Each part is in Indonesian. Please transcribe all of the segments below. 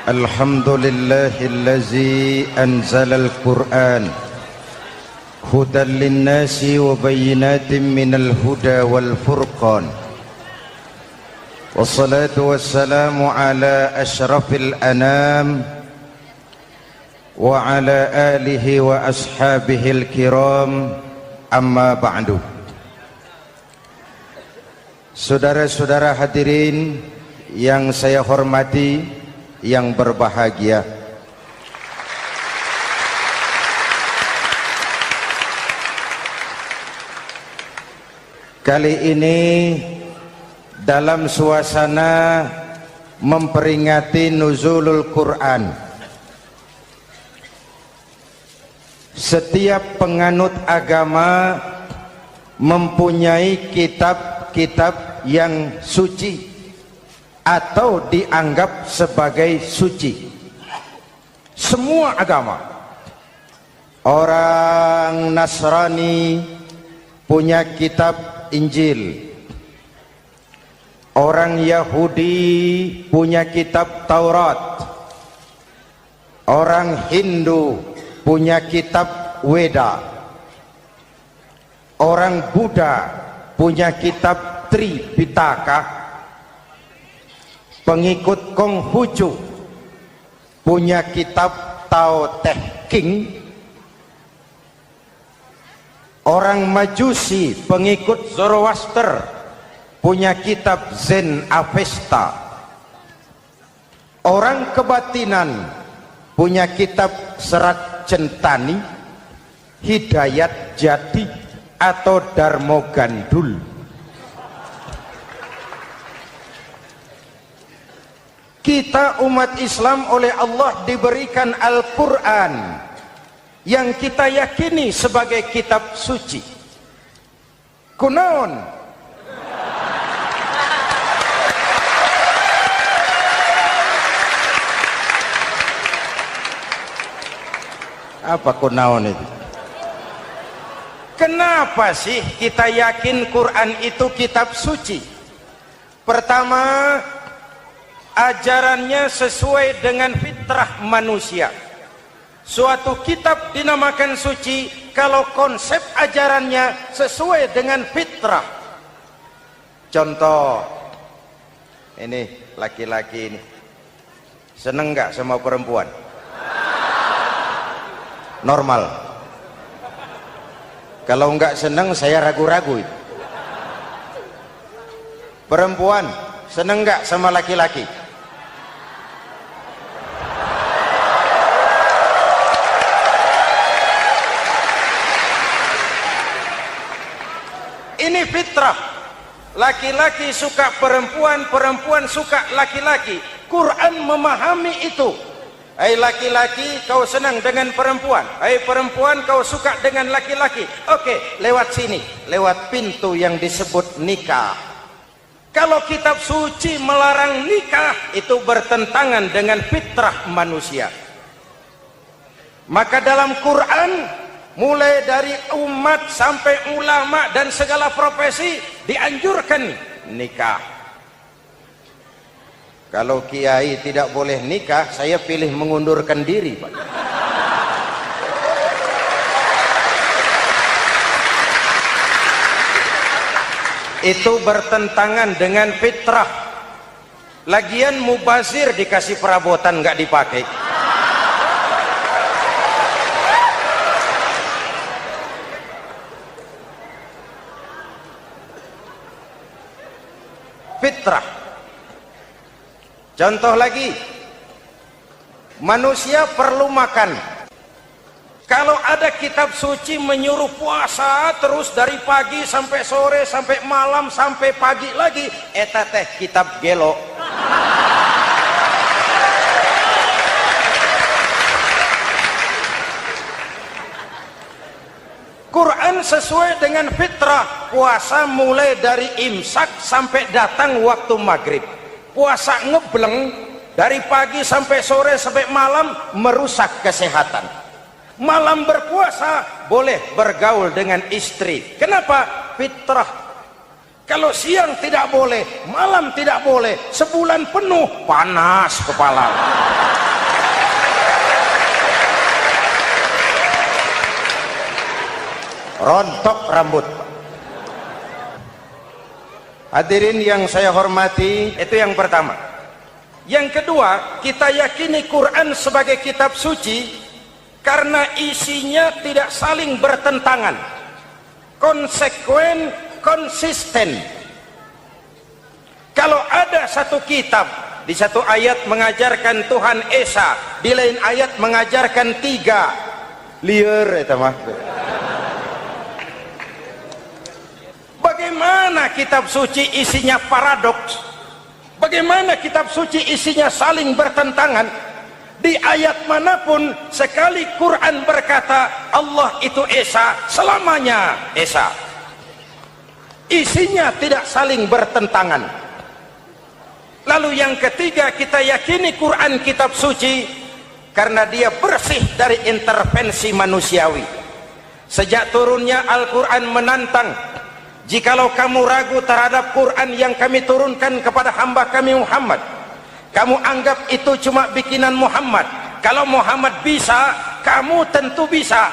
Alhamdulillahillazi anzalal Qur'an hudan linnasi wa bayyinatin minal huda wal furqan. Wassalatu wassalamu ala asyrafil anam wa ala alihi wa ashabihil kiram, amma ba'du. Saudara-saudara hadirin yang saya hormati, yang berbahagia, kali ini dalam suasana memperingati nuzulul Quran, setiap penganut agama mempunyai kitab-kitab yang suci atau dianggap sebagai suci. Semua agama. Orang Nasrani punya kitab Injil, orang Yahudi punya kitab Taurat, orang Hindu punya kitab Weda, orang Buddha punya kitab Tripitaka, pengikut Konghucu punya kitab Tao Te Ching, orang Majusi pengikut Zoroaster punya kitab Zen Avesta, orang kebatinan punya kitab Serat Centani, Hidayat Jati atau Darmo Gandul. Kita umat Islam oleh Allah diberikan Al-Quran yang kita yakini sebagai kitab suci. Kunaon? Apa kunaon itu? Kenapa sih kita yakin Quran itu kitab suci? Pertama, ajarannya sesuai dengan fitrah manusia. Suatu kitab dinamakan suci kalau konsep ajarannya sesuai dengan fitrah. Contoh, ini laki-laki ini seneng nggak sama perempuan? Normal. Kalau nggak seneng saya ragu-ragu itu. Perempuan seneng nggak sama laki-laki? Ini fitrah. Laki-laki suka perempuan, perempuan suka laki-laki. Quran memahami itu. Hai laki-laki, kau senang dengan perempuan. Hai perempuan, kau suka dengan laki-laki. Oke, lewat sini, lewat pintu yang disebut nikah. Kalau kitab suci melarang nikah, itu bertentangan dengan fitrah manusia. Maka dalam Quran, mulai dari umat sampai ulama dan segala profesi dianjurkan nikah. Kalau kiai tidak boleh nikah, saya pilih mengundurkan diri, Pak. Itu bertentangan dengan fitrah. Lagian mubazir dikasih perabotan nggak dipakai. Fitrah. Contoh lagi, manusia perlu makan. Kalau ada kitab suci menyuruh puasa terus dari pagi sampai sore sampai malam sampai pagi lagi, eta teh kitab gelo. Quran sesuai dengan fitrah. Puasa mulai dari imsak sampai datang waktu maghrib. Puasa ngebleng dari pagi sampai sore sampai malam merusak kesehatan. Malam berpuasa boleh bergaul dengan istri. Kenapa? Fitrah. Kalau siang tidak boleh, malam tidak boleh, sebulan penuh panas kepala. rontok rambut. Hadirin yang saya hormati, itu yang pertama. Yang kedua, kita yakini Quran sebagai kitab suci karena isinya tidak saling bertentangan, konsekuen, konsisten. Kalau ada satu kitab, di satu ayat mengajarkan Tuhan Esa, di lain ayat mengajarkan tiga, liar itu mah. Bagaimana kitab suci isinya paradoks? Bagaimana kitab suci isinya saling bertentangan? Di ayat manapun sekali Quran berkata Allah itu Esa, selamanya Esa. Isinya tidak saling bertentangan. Lalu yang ketiga, kita yakini Quran kitab suci karena dia bersih dari intervensi manusiawi. Sejak turunnya Al-Quran menantang, jikalau kamu ragu terhadap Quran yang kami turunkan kepada hamba kami Muhammad, kamu anggap itu cuma bikinan Muhammad. Kalau Muhammad bisa, kamu tentu bisa.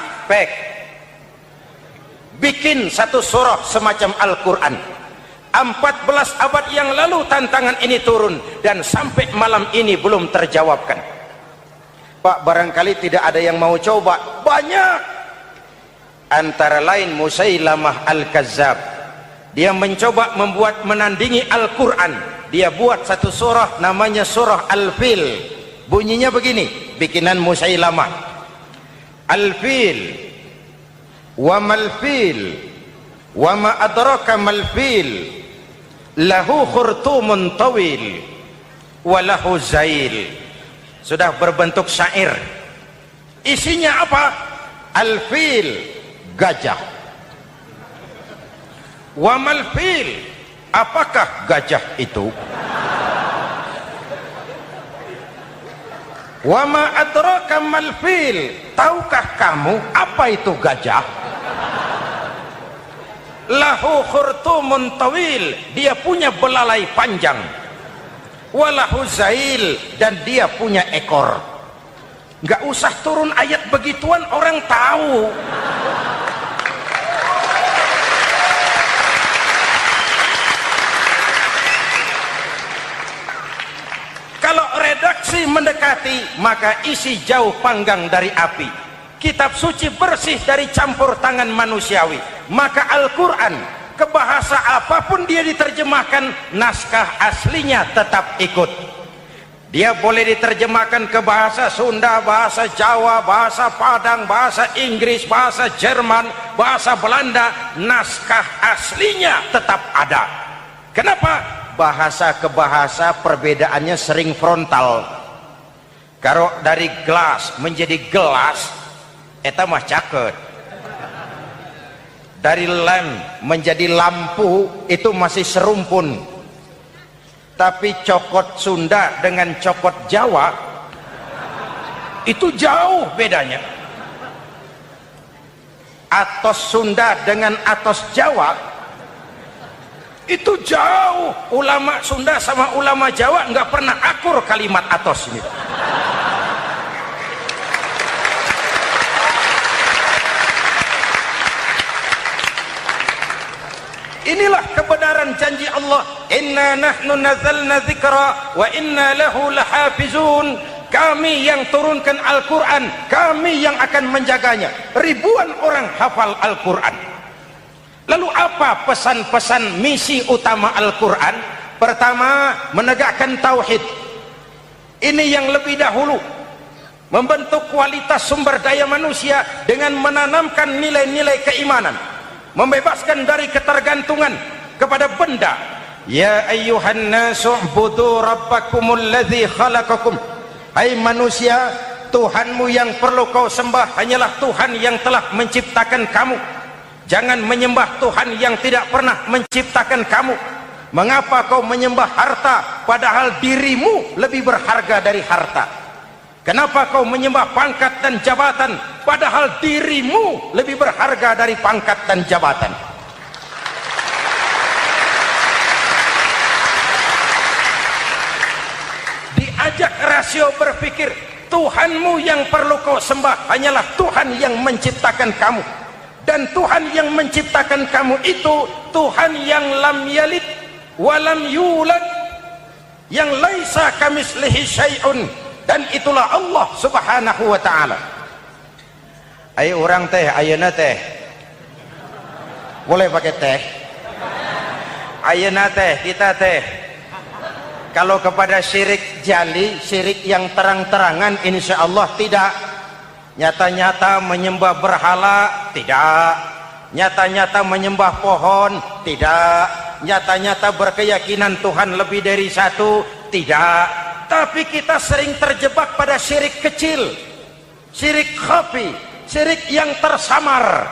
Bikin satu surah semacam Al-Quran. 14 abad yang lalu tantangan ini turun dan sampai malam ini belum terjawabkan. Pak, barangkali tidak ada yang mau coba. Banyak. Antara lain Musailamah Al-Kazzab. Dia mencoba membuat menandingi Al-Quran. Dia buat satu surah namanya surah Al-Fil. Bunyinya begini, bikinan Musailamah. Al-Fil, wa mal-fil, wa ma adraka mal-fil, lahu khurtumun tawil, wa lahu zail. Sudah berbentuk syair. Isinya apa? Al-Fil, gajah. Wa mal-fil, apakah gajah itu? Wa ma adraka mal-fil, tahukah kamu apa itu gajah? Lahu khurtumun tawil, dia punya belalai panjang. Wa lahu zail, dan dia punya ekor. Nggak usah turun ayat begituan, orang tahu. Kalau redaksi mendekati, maka isi jauh panggang dari api. Kitab suci bersih dari campur tangan manusiawi. Maka Al-Quran, ke bahasa apapun dia diterjemahkan, naskah aslinya tetap ikut. Dia boleh diterjemahkan ke bahasa Sunda, bahasa Jawa, bahasa Padang, bahasa Inggris, bahasa Jerman, bahasa Belanda, naskah aslinya tetap ada. Kenapa? Bahasa ke bahasa perbedaannya sering frontal. Kalau dari gelas menjadi gelas, eta mah caket. Dari lem menjadi lampu, itu masih serumpun. Tapi cokot Sunda dengan cokot Jawa, itu jauh bedanya. Atos Sunda dengan atos Jawa, itu jauh. Ulama Sunda sama ulama Jawa nggak pernah akur kalimat atos ini. Inilah kebenaran janji Allah, inna nahnu nazzalna dzikra wa inna lahu lahafizun. Kami yang turunkan Al-Quran, kami yang akan menjaganya. Ribuan orang hafal Al-Quran. Lalu apa pesan-pesan misi utama Al-Quran? Pertama, menegakkan tauhid. Ini yang lebih dahulu. Membentuk kualitas sumber daya manusia dengan menanamkan nilai-nilai keimanan. Membebaskan dari ketergantungan kepada benda. Ya ayyuhan nasu ubudu rabbakumul ladzi khalaqakum. Hai manusia, Tuhanmu yang perlu kau sembah hanyalah Tuhan yang telah menciptakan kamu. Jangan menyembah Tuhan yang tidak pernah menciptakan kamu. Mengapa kau menyembah harta padahal dirimu lebih berharga dari harta? Kenapa kau menyembah pangkat dan jabatan padahal dirimu lebih berharga dari pangkat dan jabatan? Diajak rasio berpikir, Tuhanmu yang perlu kau sembah hanyalah Tuhan yang menciptakan kamu. dan Tuhan yang menciptakan kamu itu Tuhan yang lam yalid walam yulad, yang laisa kamislihi syai'un, dan itulah Allah subhanahu wa ta'ala. Ayo orang teh, ayeuna teh boleh pakai teh, ayeuna teh kita teh kalau kepada syirik jali, syirik yang terang-terangan, insya Allah tidak. Nyata-nyata menyembah berhala, tidak. Nyata-nyata menyembah pohon, tidak. Nyata-nyata berkeyakinan Tuhan lebih dari satu, tidak. Tapi kita sering terjebak pada syirik kecil, syirik khafi, syirik yang tersamar.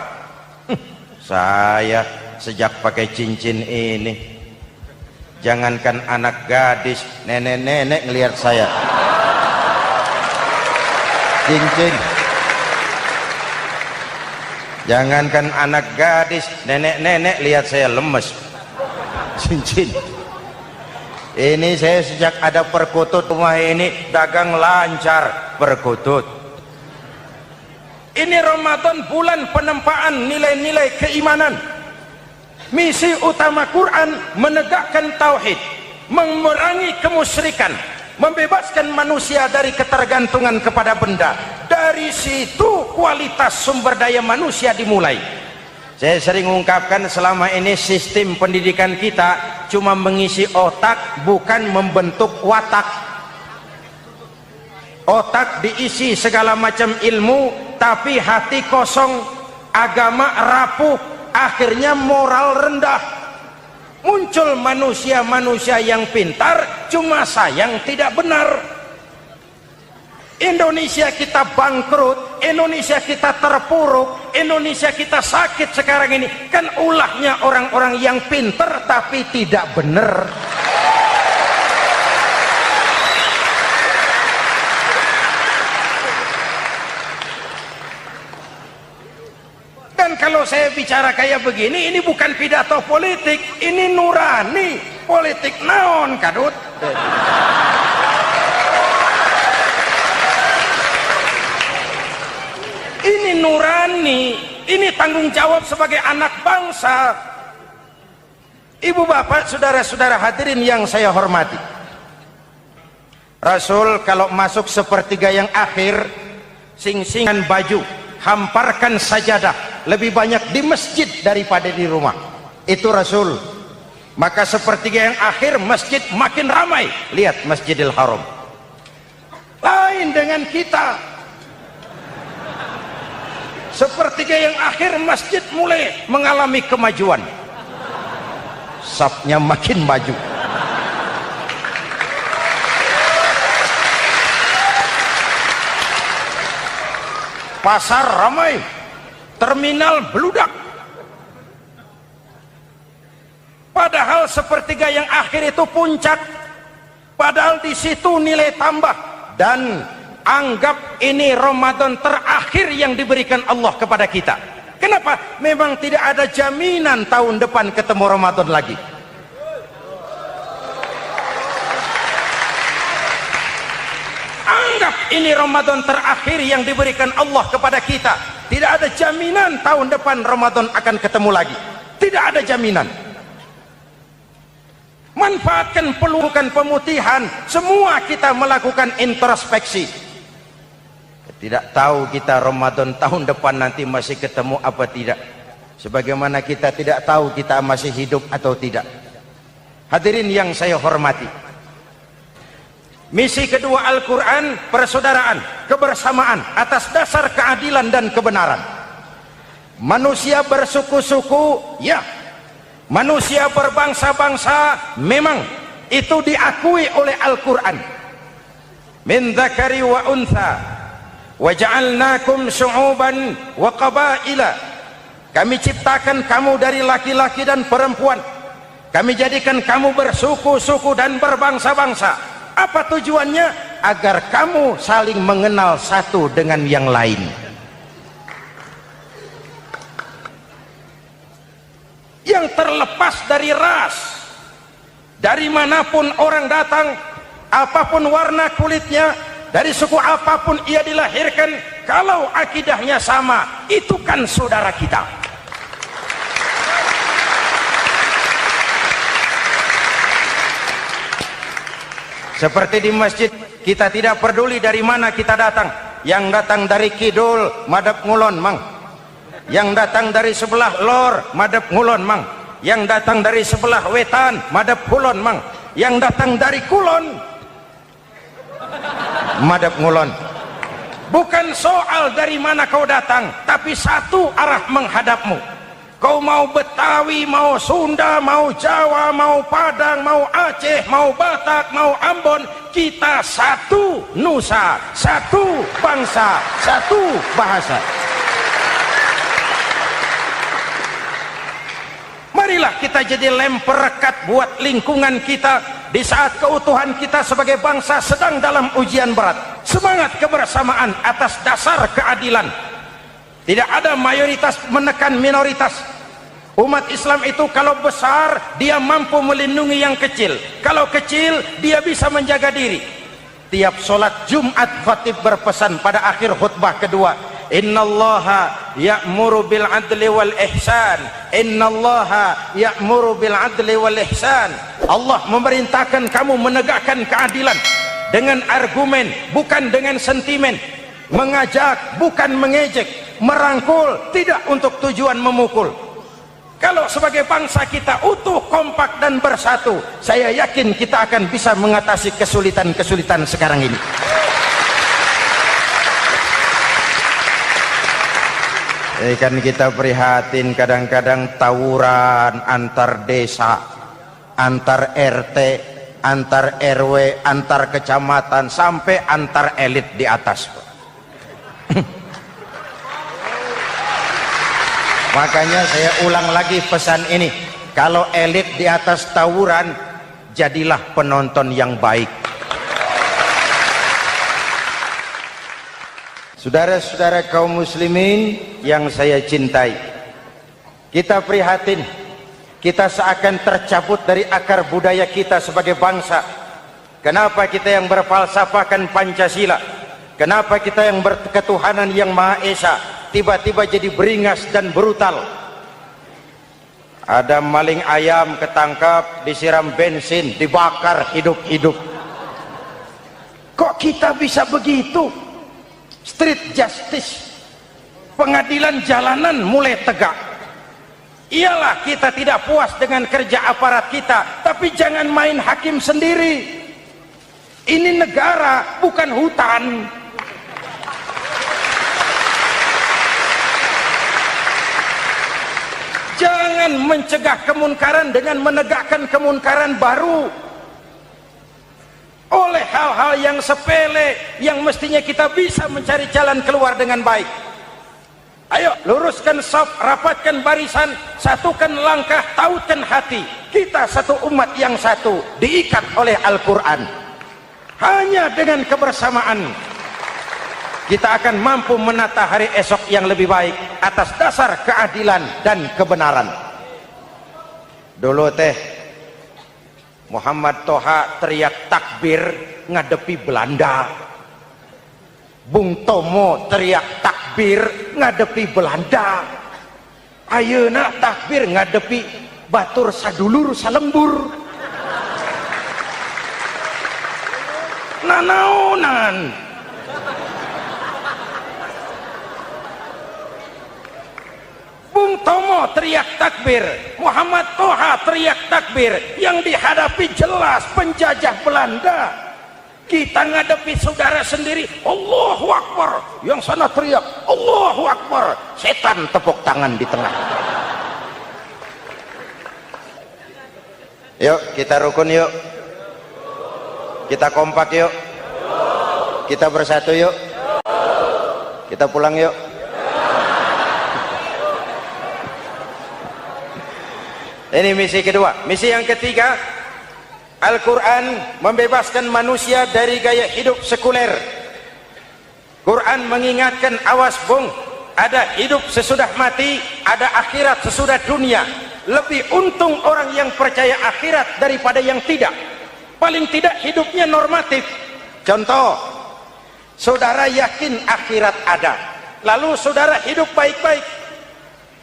Saya sejak pakai cincin ini, jangankan anak gadis, nenek-nenek ngelihat saya cincin. Jangankan anak gadis, nenek-nenek lihat saya lemes cincin. Ini saya sejak ada perkutut rumah ini dagang lancar perkutut. Ini Ramadan bulan penempaan nilai-nilai keimanan. Misi utama Quran menegakkan tauhid, memerangi kemusyrikan, membebaskan manusia dari ketergantungan kepada benda. Dari situ kualitas sumber daya manusia dimulai. Saya sering mengungkapkan selama ini sistem pendidikan kita cuma mengisi otak, bukan membentuk watak. Otak diisi segala macam ilmu, tapi hati kosong, agama rapuh, akhirnya moral rendah. Muncul manusia-manusia yang pintar, cuma sayang tidak benar. Indonesia kita bangkrut, Indonesia kita terpuruk, Indonesia kita sakit sekarang ini kan ulahnya orang-orang yang pintar tapi tidak benar. Dan kalau saya bicara kayak begini, ini bukan pidato politik, ini nurani. Politik naon kadut. Ini nurani, ini tanggung jawab sebagai anak bangsa. Ibu bapak, saudara-saudara hadirin yang saya hormati, Rasul kalau masuk sepertiga yang akhir, sing-singan baju, hamparkan sajadah, lebih banyak di masjid daripada di rumah. Itu Rasul. Maka sepertiga yang akhir masjid makin ramai. Lihat Masjidil Haram. Lain dengan kita. Sepertiga yang akhir masjid mulai mengalami kemajuan. Safnya makin maju. Pasar ramai, terminal beludak. Padahal sepertiga yang akhir itu puncak. Padahal di situ nilai tambah. Dan anggap ini Ramadan terakhir yang diberikan Allah kepada kita. Kenapa? Memang tidak ada jaminan tahun depan ketemu Ramadan lagi. Anggap ini Ramadan terakhir yang diberikan Allah kepada kita. Tidak ada jaminan tahun depan Ramadan akan ketemu lagi. Tidak ada jaminan. Manfaatkan pelukan pemutihan. Semua kita melakukan introspeksi. Tidak tahu kita Ramadan tahun depan nanti masih ketemu apa tidak. Sebagaimana kita tidak tahu kita masih hidup atau tidak. Hadirin yang saya hormati, misi kedua Al-Quran, persaudaraan, kebersamaan atas dasar keadilan dan kebenaran. Manusia bersuku-suku, ya. Manusia berbangsa-bangsa, memang itu diakui oleh Al-Quran. Min dzakari wa untha waja'alnakum syu'uban wa qabaila. Kami ciptakan kamu dari laki-laki dan perempuan. Kami jadikan kamu bersuku-suku dan berbangsa-bangsa. Apa tujuannya? Agar kamu saling mengenal satu dengan yang lain. Yang terlepas dari ras, dari manapun orang datang, apapun warna kulitnya, dari suku apapun ia dilahirkan, kalau akidahnya sama, itu kan saudara kita. Seperti di masjid, kita tidak peduli dari mana kita datang. Yang datang dari kidul, madep ngulon mang. Yang datang dari sebelah lor, madep ngulon mang. Yang datang dari sebelah wetan, madep kulon mang. Yang datang dari kulon, madep ngulon. Bukan soal dari mana kau datang, tapi satu arah menghadapmu. Kau mau Betawi, mau Sunda, mau Jawa, mau Padang, mau Aceh, mau Batak, mau Ambon, kita satu nusa, satu bangsa, satu bahasa. Marilah kita jadi lem perekat buat lingkungan kita di saat keutuhan kita sebagai bangsa sedang dalam ujian berat. Semangat kebersamaan atas dasar keadilan. Tidak ada mayoritas menekan minoritas. Umat Islam itu kalau besar, dia mampu melindungi yang kecil. Kalau kecil, dia bisa menjaga diri. Tiap sholat Jumat, khatib berpesan pada akhir khutbah kedua, innallaha ya'muru bil adli wal ihsan. Innallaha ya'muru bil adli wal ihsan. Allah memerintahkan kamu menegakkan keadilan dengan argumen, bukan dengan sentimen. Mengajak, bukan mengejek. Merangkul, tidak untuk tujuan memukul. Kalau sebagai bangsa kita utuh, kompak dan bersatu, saya yakin kita akan bisa mengatasi kesulitan-kesulitan sekarang ini. Kan kita prihatin kadang-kadang tawuran antar desa, antar RT, antar RW, antar kecamatan, sampai antar elit di atas. Makanya saya ulang lagi pesan ini, kalau elit di atas tawuran, jadilah penonton yang baik. Saudara-saudara kaum muslimin yang saya cintai, kita prihatin, kita seakan tercabut dari akar budaya kita sebagai bangsa. Kenapa kita yang berfalsafahkan Pancasila, kenapa kita yang berketuhanan yang Maha Esa tiba-tiba jadi beringas dan brutal? Ada maling ayam ketangkap, disiram bensin, dibakar hidup-hidup. Kok kita bisa begitu? Street justice, pengadilan jalanan mulai tegak. Iyalah kita tidak puas dengan kerja aparat kita, tapi jangan main hakim sendiri. Ini negara, bukan hutan. Jangan mencegah kemunkaran dengan menegakkan kemunkaran baru. Oleh hal-hal yang sepele yang mestinya kita bisa mencari jalan keluar dengan baik. Ayo luruskan saf, rapatkan barisan, satukan langkah, tautkan hati. Kita satu umat yang satu, diikat oleh Al-Quran. Hanya dengan kebersamaan kita akan mampu menata hari esok yang lebih baik atas dasar keadilan dan kebenaran. Dulu Muhammad Toha teriak takbir ngadepi Belanda. Bung Tomo teriak takbir ngadepi Belanda. Ayeuna takbir ngadepi batur sadulur salembur. Nanaonan. Bung Tomo teriak takbir, Muhammad Toha teriak takbir, yang dihadapi jelas penjajah Belanda. Kita ngadepi saudara sendiri, Allahu Akbar, yang sana teriak Allahu Akbar, setan tepuk tangan di tengah. Yuk kita rukun, yuk kita kompak, yuk kita bersatu, yuk kita pulang, yuk. Ini misi kedua. Misi yang ketiga, Al-Quran membebaskan manusia dari gaya hidup sekuler. Quran mengingatkan, awas bung, ada hidup sesudah mati, ada akhirat sesudah dunia. Lebih untung orang yang percaya akhirat daripada yang tidak. Paling tidak hidupnya normatif. Contoh, saudara yakin akhirat ada, lalu saudara hidup baik-baik,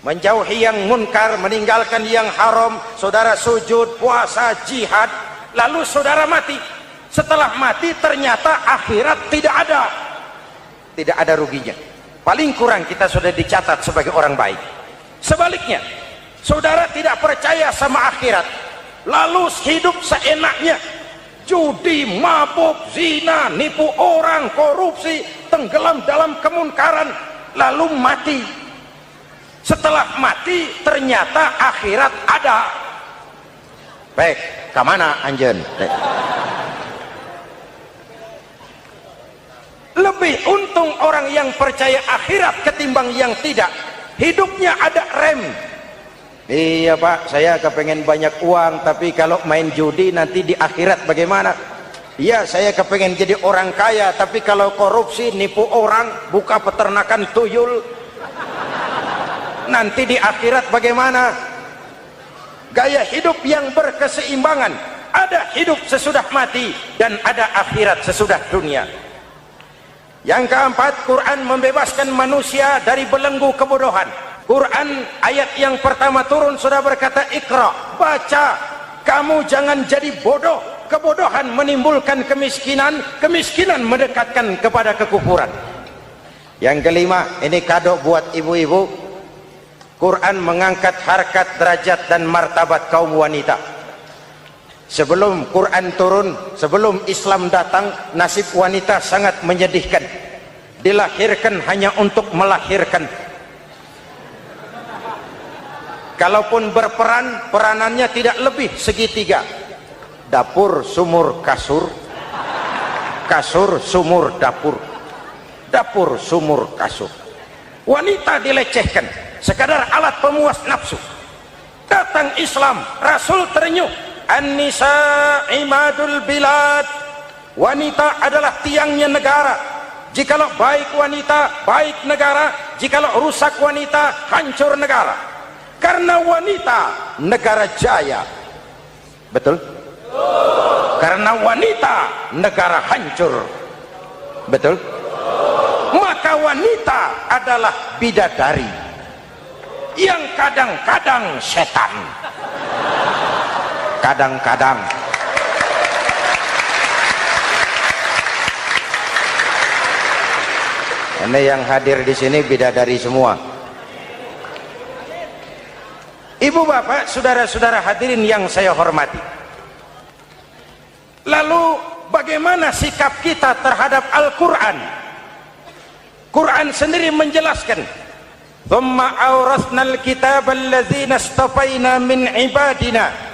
menjauhi yang munkar, meninggalkan yang haram, saudara sujud, puasa, jihad, lalu saudara mati. Setelah mati ternyata akhirat tidak ada ruginya. Paling kurang kita sudah dicatat sebagai orang baik. Sebaliknya, saudara tidak percaya sama akhirat, lalu hidup seenaknya, judi, mabuk, zina, nipu orang, korupsi, tenggelam dalam kemunkaran, lalu mati. Setelah mati ternyata akhirat ada. Baik, kemana anjen? Lebih untung orang yang percaya akhirat ketimbang yang tidak. Hidupnya ada rem. Iya Pak, saya kepengen banyak uang, tapi kalau main judi nanti di akhirat bagaimana? Iya, saya kepengen jadi orang kaya, tapi kalau korupsi, nipu orang, buka peternakan tuyul, nanti di akhirat bagaimana? Gaya hidup yang berkeseimbangan. Ada hidup sesudah mati dan ada akhirat sesudah dunia. Yang keempat, Quran membebaskan manusia dari belenggu kebodohan. Quran ayat yang pertama turun sudah berkata, Iqra, baca, kamu jangan jadi bodoh. Kebodohan menimbulkan kemiskinan, kemiskinan mendekatkan kepada kekufuran. Yang kelima, ini kado buat ibu-ibu, Quran mengangkat harkat, derajat dan martabat kaum wanita. Sebelum Quran turun, sebelum Islam datang, nasib wanita sangat menyedihkan. Dilahirkan hanya untuk melahirkan. Kalaupun berperan, peranannya tidak lebih segitiga. Dapur, sumur, kasur. Kasur, sumur, dapur. Dapur, sumur, kasur. Wanita dilecehkan, sekadar alat pemuas nafsu. Datang Islam, Rasul terenyuh. An-nisa imadul bilad. Wanita adalah tiangnya negara. Jikalau baik wanita, baik negara. Jikalau rusak wanita, hancur negara. Karena wanita, negara jaya. Betul? Karena wanita, negara hancur. Betul? Maka wanita adalah bidadari yang kadang-kadang setan. Kadang-kadang. Ini yang hadir di sini bidadari semua. Ibu bapak, saudara-saudara hadirin yang saya hormati. Lalu bagaimana sikap kita terhadap Al-Quran? Quran sendiri menjelaskan, "Tsumma awrasnal kitaba alladzina istafaina min ibadina."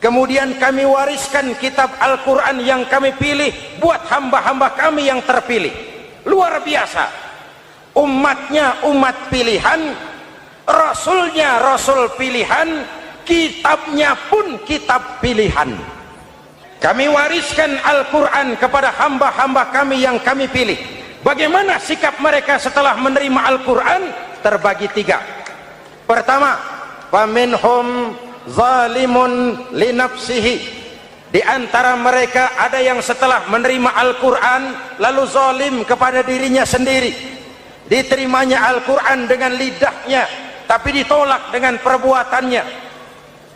Kemudian kami wariskan kitab Al-Quran yang kami pilih buat hamba-hamba kami yang terpilih. Luar biasa. Umatnya umat pilihan, Rasulnya Rasul pilihan, kitabnya pun kitab pilihan. Kami wariskan Al-Quran kepada hamba-hamba kami yang kami pilih. Bagaimana sikap mereka setelah menerima Al-Quran? Terbagi tiga. Pertama, faminhum zalimun li nafsihi. Di antara mereka ada yang setelah menerima Al-Quran lalu zalim kepada dirinya sendiri. Diterimanya Al-Quran dengan lidahnya, tapi ditolak dengan perbuatannya.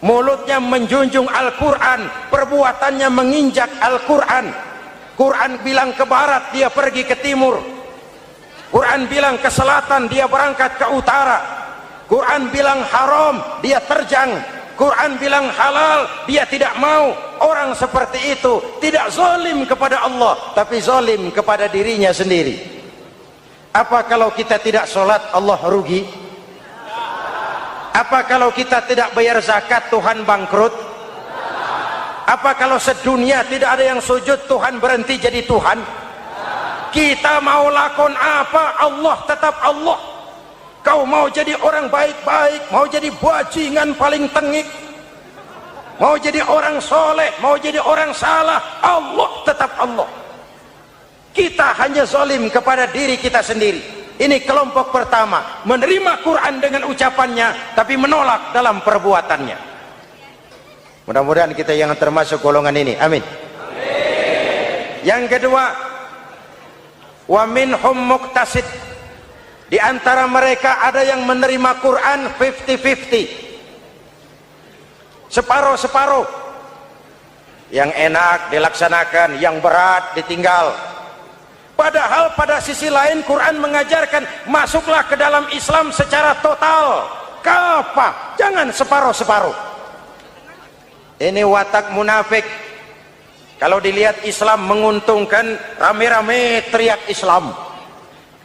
Mulutnya menjunjung Al-Quran, perbuatannya menginjak Al-Quran. Quran bilang ke barat, dia pergi ke timur. Quran bilang ke selatan, dia berangkat ke utara. Quran bilang haram, dia terjang. Quran bilang halal, dia tidak mau. Orang seperti itu tidak zalim kepada Allah, tapi zalim kepada dirinya sendiri. Apa kalau kita tidak sholat, Allah rugi? Apa kalau kita tidak bayar zakat, Tuhan bangkrut? Apa kalau sedunia tidak ada yang sujud, Tuhan berhenti jadi Tuhan? Kita mau lakon apa, Allah tetap Allah. Kau mau jadi orang baik-baik, mau jadi bajingan paling tengik, mau jadi orang soleh, mau jadi orang salah, Allah tetap Allah. Kita hanya zalim kepada diri kita sendiri. Ini kelompok pertama, menerima Quran dengan ucapannya tapi menolak dalam perbuatannya. Mudah-mudahan kita yang termasuk golongan ini, amin. Yang kedua, wa minhum muqtasid. Di antara mereka ada yang menerima Quran 50-50, separuh-separuh. yang enak dilaksanakan, yang berat ditinggal. Padahal pada sisi lain Quran mengajarkan masuklah ke dalam Islam secara total, kafah, jangan separuh-separuh. Ini watak munafik. Kalau dilihat Islam menguntungkan, rame-rame teriak Islam.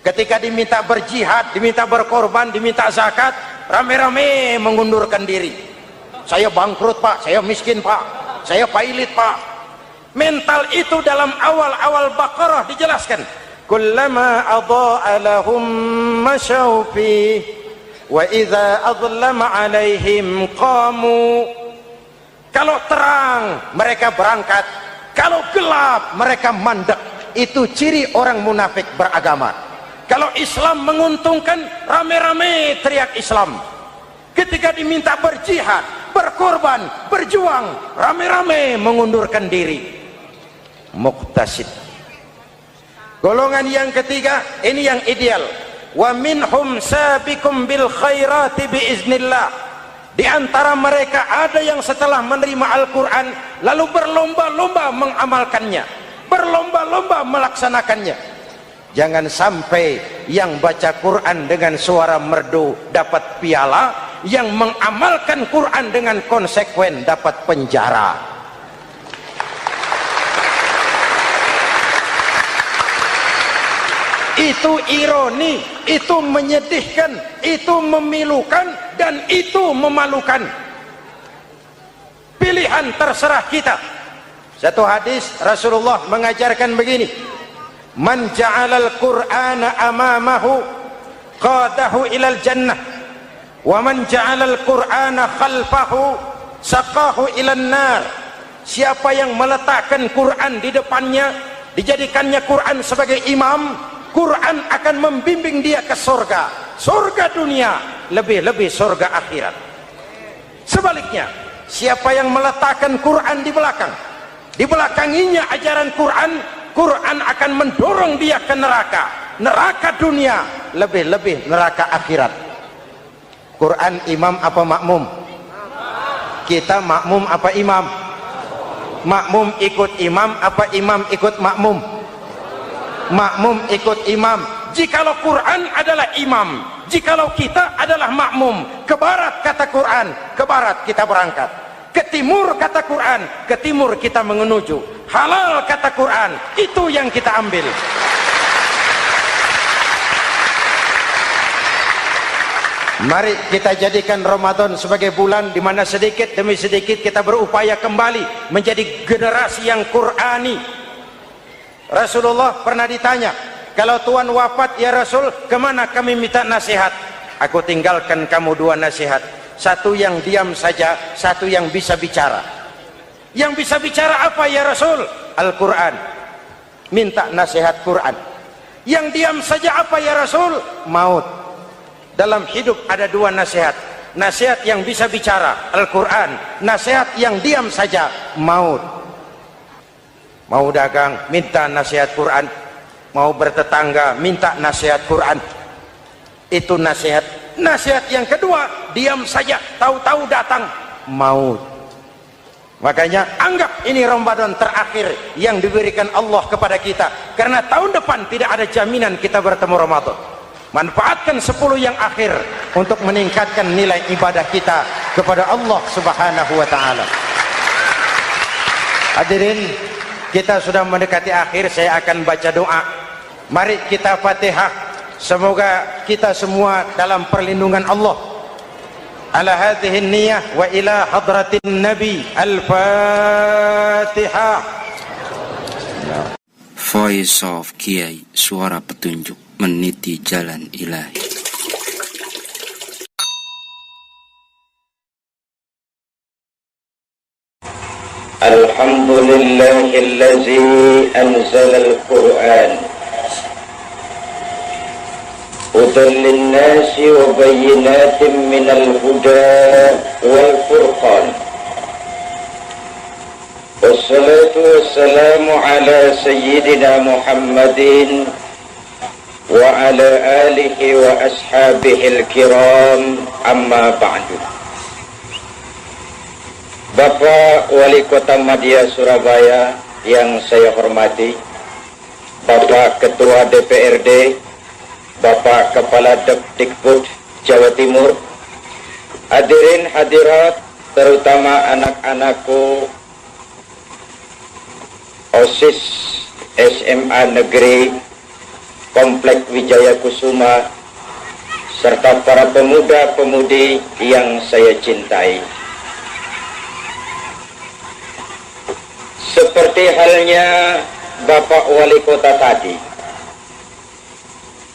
Ketika diminta berjihad, diminta berkorban, diminta zakat, rame-rame mengundurkan diri. Saya bangkrut pak, saya miskin pak, saya pailit pak. Mental itu dalam awal-awal Baqarah dijelaskan. Kullama adha'a lahum masyaw fi wa idza adlama alaihim qamu. Kalau terang mereka berangkat, kalau gelap mereka mandek. Itu ciri orang munafik beragama. Kalau Islam menguntungkan, rame-rame teriak Islam. Ketika diminta berjihad, berkorban, berjuang, rame-rame mengundurkan diri. Muqtasid. Golongan yang ketiga, ini yang ideal. Wa minhum sabiqum bil khairati biiznillah. Di antara mereka ada yang setelah menerima Al-Quran lalu berlomba-lomba mengamalkannya, berlomba-lomba melaksanakannya. Jangan sampai yang baca Quran dengan suara merdu dapat piala, yang mengamalkan Quran dengan konsekuen dapat penjara. Itu ironi, itu menyedihkan, itu memilukan, dan itu memalukan. Pilihan terserah kita. Satu hadis Rasulullah mengajarkan begini: man ja'alal Qur'ana amamahu qadahu ilal jannah, wa man ja'alal Qur'ana khalfahu saqahu ilan nar. Siapa yang meletakkan Quran di depannya, dijadikannya Quran sebagai imam, Quran akan membimbing dia ke surga, surga dunia, lebih-lebih surga akhirat. Sebaliknya, siapa yang meletakkan Quran di belakang, dibelakanginya ajaran Quran, Quran akan mendorong dia ke neraka, neraka dunia, lebih-lebih neraka akhirat. Quran imam apa makmum? Kita makmum apa imam? Makmum ikut imam apa imam ikut makmum? Makmum ikut imam. Jikalau Quran adalah imam, jikalau kita adalah makmum. Ke barat kata Quran, ke barat kita berangkat. Ke timur kata Quran, ke timur kita menuju. Halal kata Quran, itu yang kita ambil. Mari kita jadikan Ramadan sebagai bulan di mana sedikit demi sedikit kita berupaya kembali menjadi generasi yang Qurani. Rasulullah pernah ditanya, kalau Tuhan wafat ya Rasul, kemana kami minta nasihat? Aku tinggalkan kamu dua nasihat. Satu yang diam saja, satu yang bisa bicara. Yang bisa bicara apa ya Rasul? Al-Quran. Minta nasihat Quran. Yang diam saja apa ya Rasul? Maut. Dalam hidup ada dua nasihat. Nasihat yang bisa bicara, Al-Quran. Nasihat yang diam saja, maut. Mau dagang, minta nasihat Quran. Mau bertetangga, minta nasihat Quran. Itu nasihat. Nasihat yang kedua, diam saja, tahu-tahu datang maut. Makanya anggap ini Ramadan terakhir yang diberikan Allah kepada kita, karena tahun depan tidak ada jaminan kita bertemu Ramadan. Manfaatkan 10 yang akhir untuk meningkatkan nilai ibadah kita kepada Allah Subhanahu wa taala. Hadirin, kita sudah mendekati akhir, saya akan baca doa. Mari kita Fatihah. Semoga kita semua dalam perlindungan Allah. Ala hadhihi niyah wa ila hadratin Nabi. Al-Fatihah. Voice of Kiai, suara petunjuk meniti jalan ilahi. Alhamdulillahillazi anzalal Qur'an hudan linnasi wa bayyinatin minal huda wal furqan. Wassalatu wassalamu ala sayyidina Muhammadin wa ala alihi wa ashabihi al-kiram, amma ba'du. Bapak Wali Kota Madya Surabaya yang saya hormati, Bapak Ketua DPRD, Bapak Kepala Depdikbud Jawa Timur, hadirin hadirat, terutama anak-anakku OSIS SMA Negeri Komplek Wijaya Kusuma, serta para pemuda-pemudi yang saya cintai. Seperti halnya Bapak Wali Kota tadi,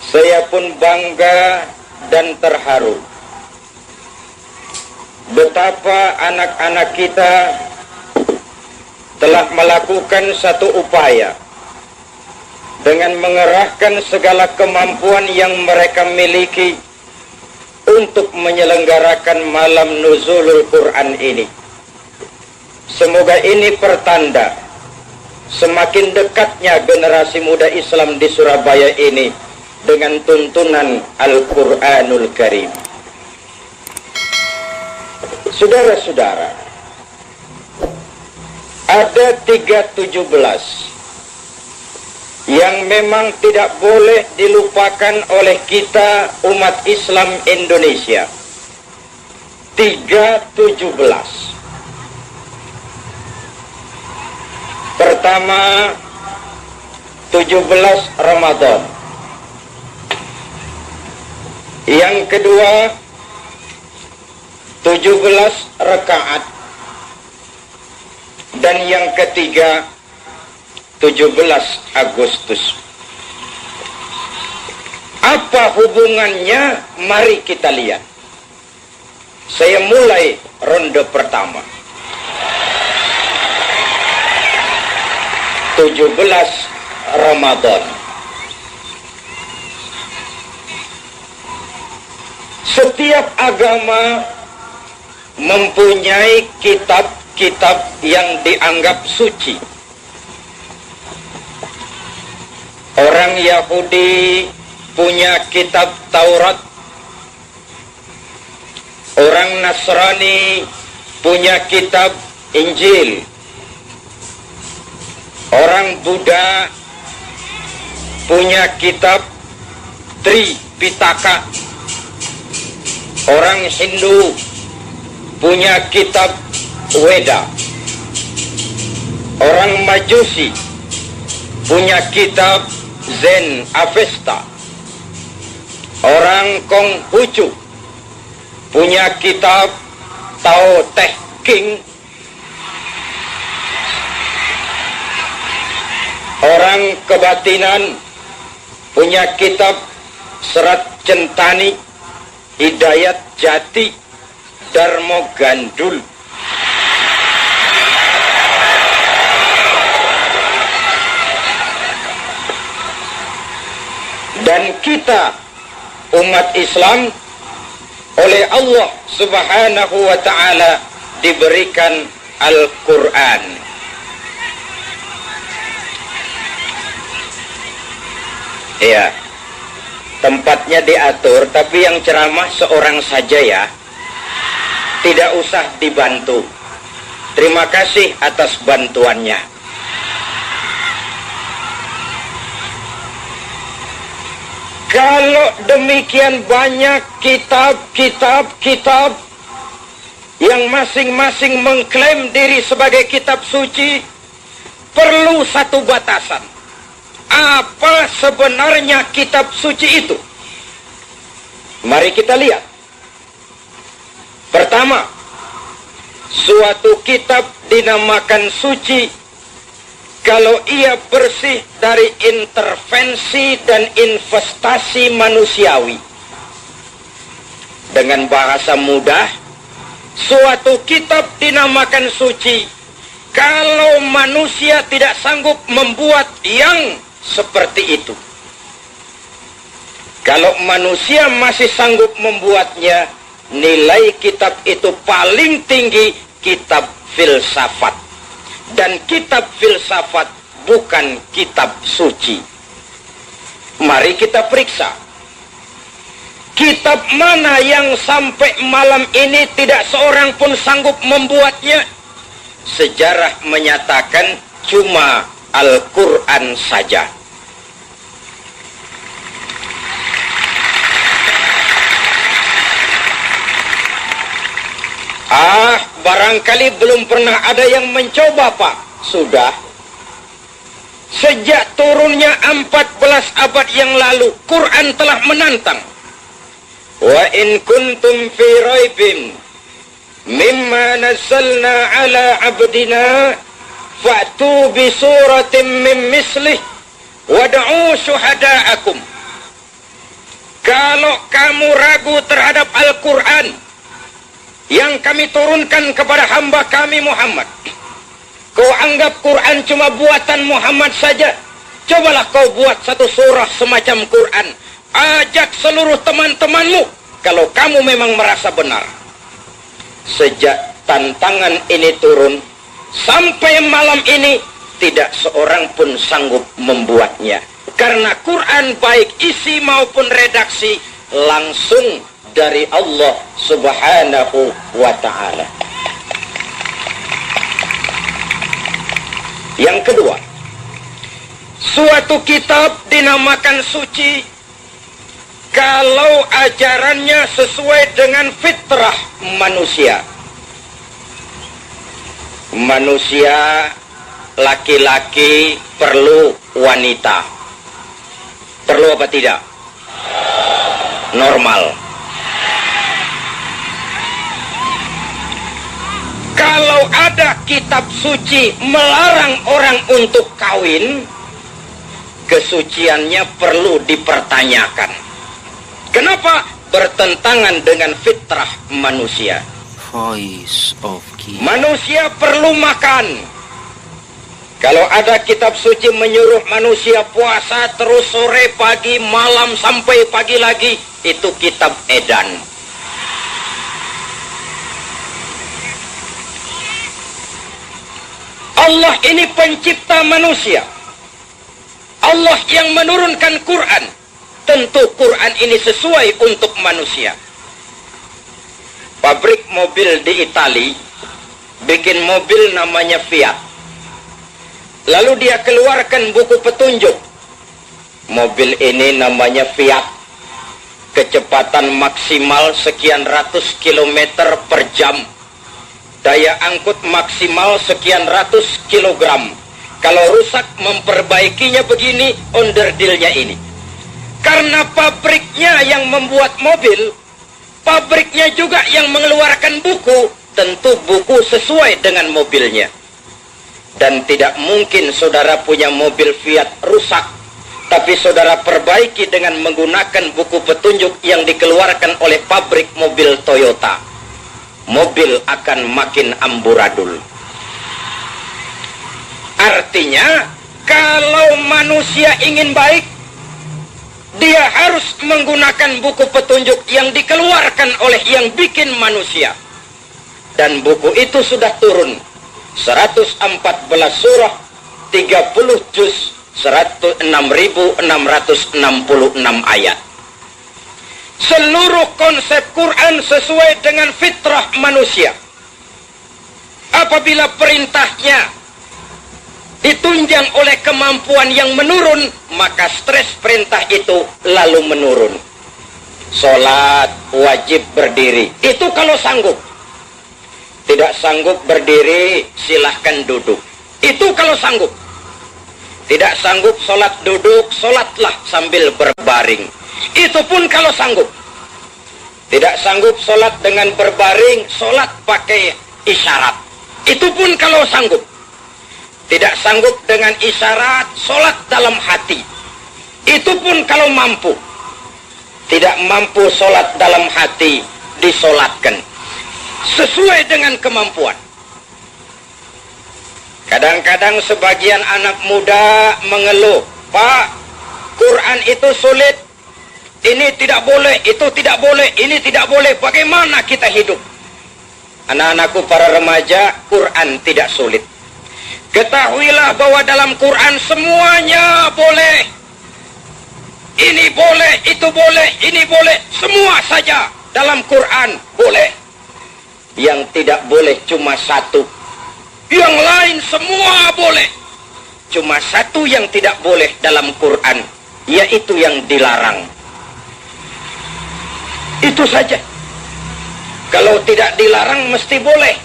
saya pun bangga dan terharu betapa anak-anak kita telah melakukan satu upaya dengan mengerahkan segala kemampuan yang mereka miliki untuk menyelenggarakan malam nuzulul Quran ini. Semoga ini pertanda semakin dekatnya generasi muda Islam di Surabaya ini dengan tuntunan Al-Quranul Karim. Saudara-saudara, ada 317 yang memang tidak boleh dilupakan oleh kita umat Islam Indonesia. 317. Pertama, 17 Ramadan. Yang kedua, 17 rakaat. Dan yang ketiga, 17 Agustus. Apa hubungannya? Mari kita lihat. Saya mulai ronde pertama. 17 Ramadan. Setiap agama mempunyai kitab-kitab yang dianggap suci. Orang Yahudi punya kitab Taurat. Orang Nasrani punya kitab Injil. Orang Buddha punya kitab Tripitaka. Orang Hindu punya kitab Weda. Orang Majusi punya kitab Zen Avesta. Orang Konghucu punya kitab Tao Te Ching. Orang kebatinan punya kitab Serat Centani, Hidayat Jati, Darmo Gandul. Dan kita umat Islam oleh Allah Subhanahu wa ta'ala diberikan Al-Quran. Ya, tempatnya diatur, tapi yang ceramah seorang saja ya. Tidak usah dibantu. Terima kasih atas bantuannya. Kalau demikian banyak kitab yang masing-masing mengklaim diri sebagai kitab suci, perlu satu batasan. Apa sebenarnya kitab suci itu? Mari kita lihat. Pertama, suatu kitab dinamakan suci kalau ia bersih dari intervensi dan investasi manusiawi. Dengan bahasa mudah, suatu kitab dinamakan suci kalau manusia tidak sanggup membuat yang seperti itu. Kalau manusia masih sanggup membuatnya, nilai kitab itu paling tinggi kitab filsafat. Dan kitab filsafat bukan kitab suci. Mari kita periksa. Kitab mana yang sampai malam ini tidak seorang pun sanggup membuatnya? sejarah menyatakan cuma Al-Quran saja. Barangkali belum pernah ada yang mencoba, Pak. Sudah. Sejak turunnya 14 abad yang lalu, Quran telah menantang. Wa in kuntum fi raibin mimma nazzalna ala abdina fa'tu bi suratin min mislih wad'u syuhada'akum. Kalau kamu ragu terhadap Al-Quran yang kami turunkan kepada hamba kami Muhammad, kau anggap Quran cuma buatan Muhammad saja, cobalah kau buat satu surah semacam Quran, ajak seluruh teman-temanmu kalau kamu memang merasa benar. Sejak tantangan ini turun sampai malam ini, tidak seorang pun sanggup membuatnya, karena Quran baik isi maupun redaksi langsung dari Allah Subhanahu wa ta'ala. Yang kedua, suatu kitab dinamakan suci kalau ajarannya sesuai dengan fitrah manusia. Manusia laki-laki perlu wanita. Perlu apa tidak? Normal. Kalau ada kitab suci melarang orang untuk kawin, kesuciannya perlu dipertanyakan. Kenapa? Bertentangan dengan fitrah manusia. Voice of Kiai. Manusia perlu makan. Kalau ada kitab suci menyuruh manusia puasa terus sore, pagi, malam sampai pagi lagi, itu kitab edan. Allah ini pencipta manusia. Allah yang menurunkan Quran. Tentu Quran ini sesuai untuk manusia. Pabrik mobil di Itali bikin mobil namanya Fiat. Lalu dia keluarkan buku petunjuk. Mobil ini namanya Fiat. Kecepatan maksimal sekian ratus kilometer per jam. Daya angkut maksimal sekian ratus kilogram. Kalau rusak memperbaikinya begini, onderdilnya ini. Karena pabriknya yang membuat mobil, pabriknya juga yang mengeluarkan buku, tentu buku sesuai dengan mobilnya. Dan tidak mungkin saudara punya mobil Fiat rusak, tapi saudara perbaiki dengan menggunakan buku petunjuk yang dikeluarkan oleh pabrik mobil Toyota. Mobil akan makin amburadul. Artinya, kalau manusia ingin baik, dia harus menggunakan buku petunjuk yang dikeluarkan oleh yang bikin manusia. Dan buku itu sudah turun. 114 surah, 30 juz, 6.666 ayat. Seluruh konsep Quran sesuai dengan fitrah manusia. Apabila perintahnya ditunjang oleh kemampuan yang menurun, maka stres perintah itu lalu menurun. Sholat wajib berdiri, itu kalau sanggup. Tidak sanggup berdiri, silahkan duduk, itu kalau sanggup. Tidak sanggup sholat duduk, sholatlah sambil berbaring, itu pun kalau sanggup. Tidak sanggup sholat dengan berbaring, sholat pakai isyarat, itu pun kalau sanggup. Tidak sanggup dengan isyarat, sholat dalam hati, itu pun kalau mampu. Tidak mampu sholat dalam hati, disolatkan sesuai dengan kemampuan. Kadang-kadang sebagian anak muda mengeluh, Pak, Quran itu sulit, ini tidak boleh, itu tidak boleh, ini tidak boleh, bagaimana kita hidup? Anak-anakku para remaja, Quran tidak sulit. Ketahuilah bahwa dalam Quran semuanya boleh. Ini boleh, itu boleh, ini boleh, semua saja dalam Quran boleh. Yang tidak boleh cuma satu, Yang lain semua boleh. Cuma satu yang tidak boleh dalam Quran, yaitu yang dilarang. Itu saja. Kalau tidak dilarang mesti boleh.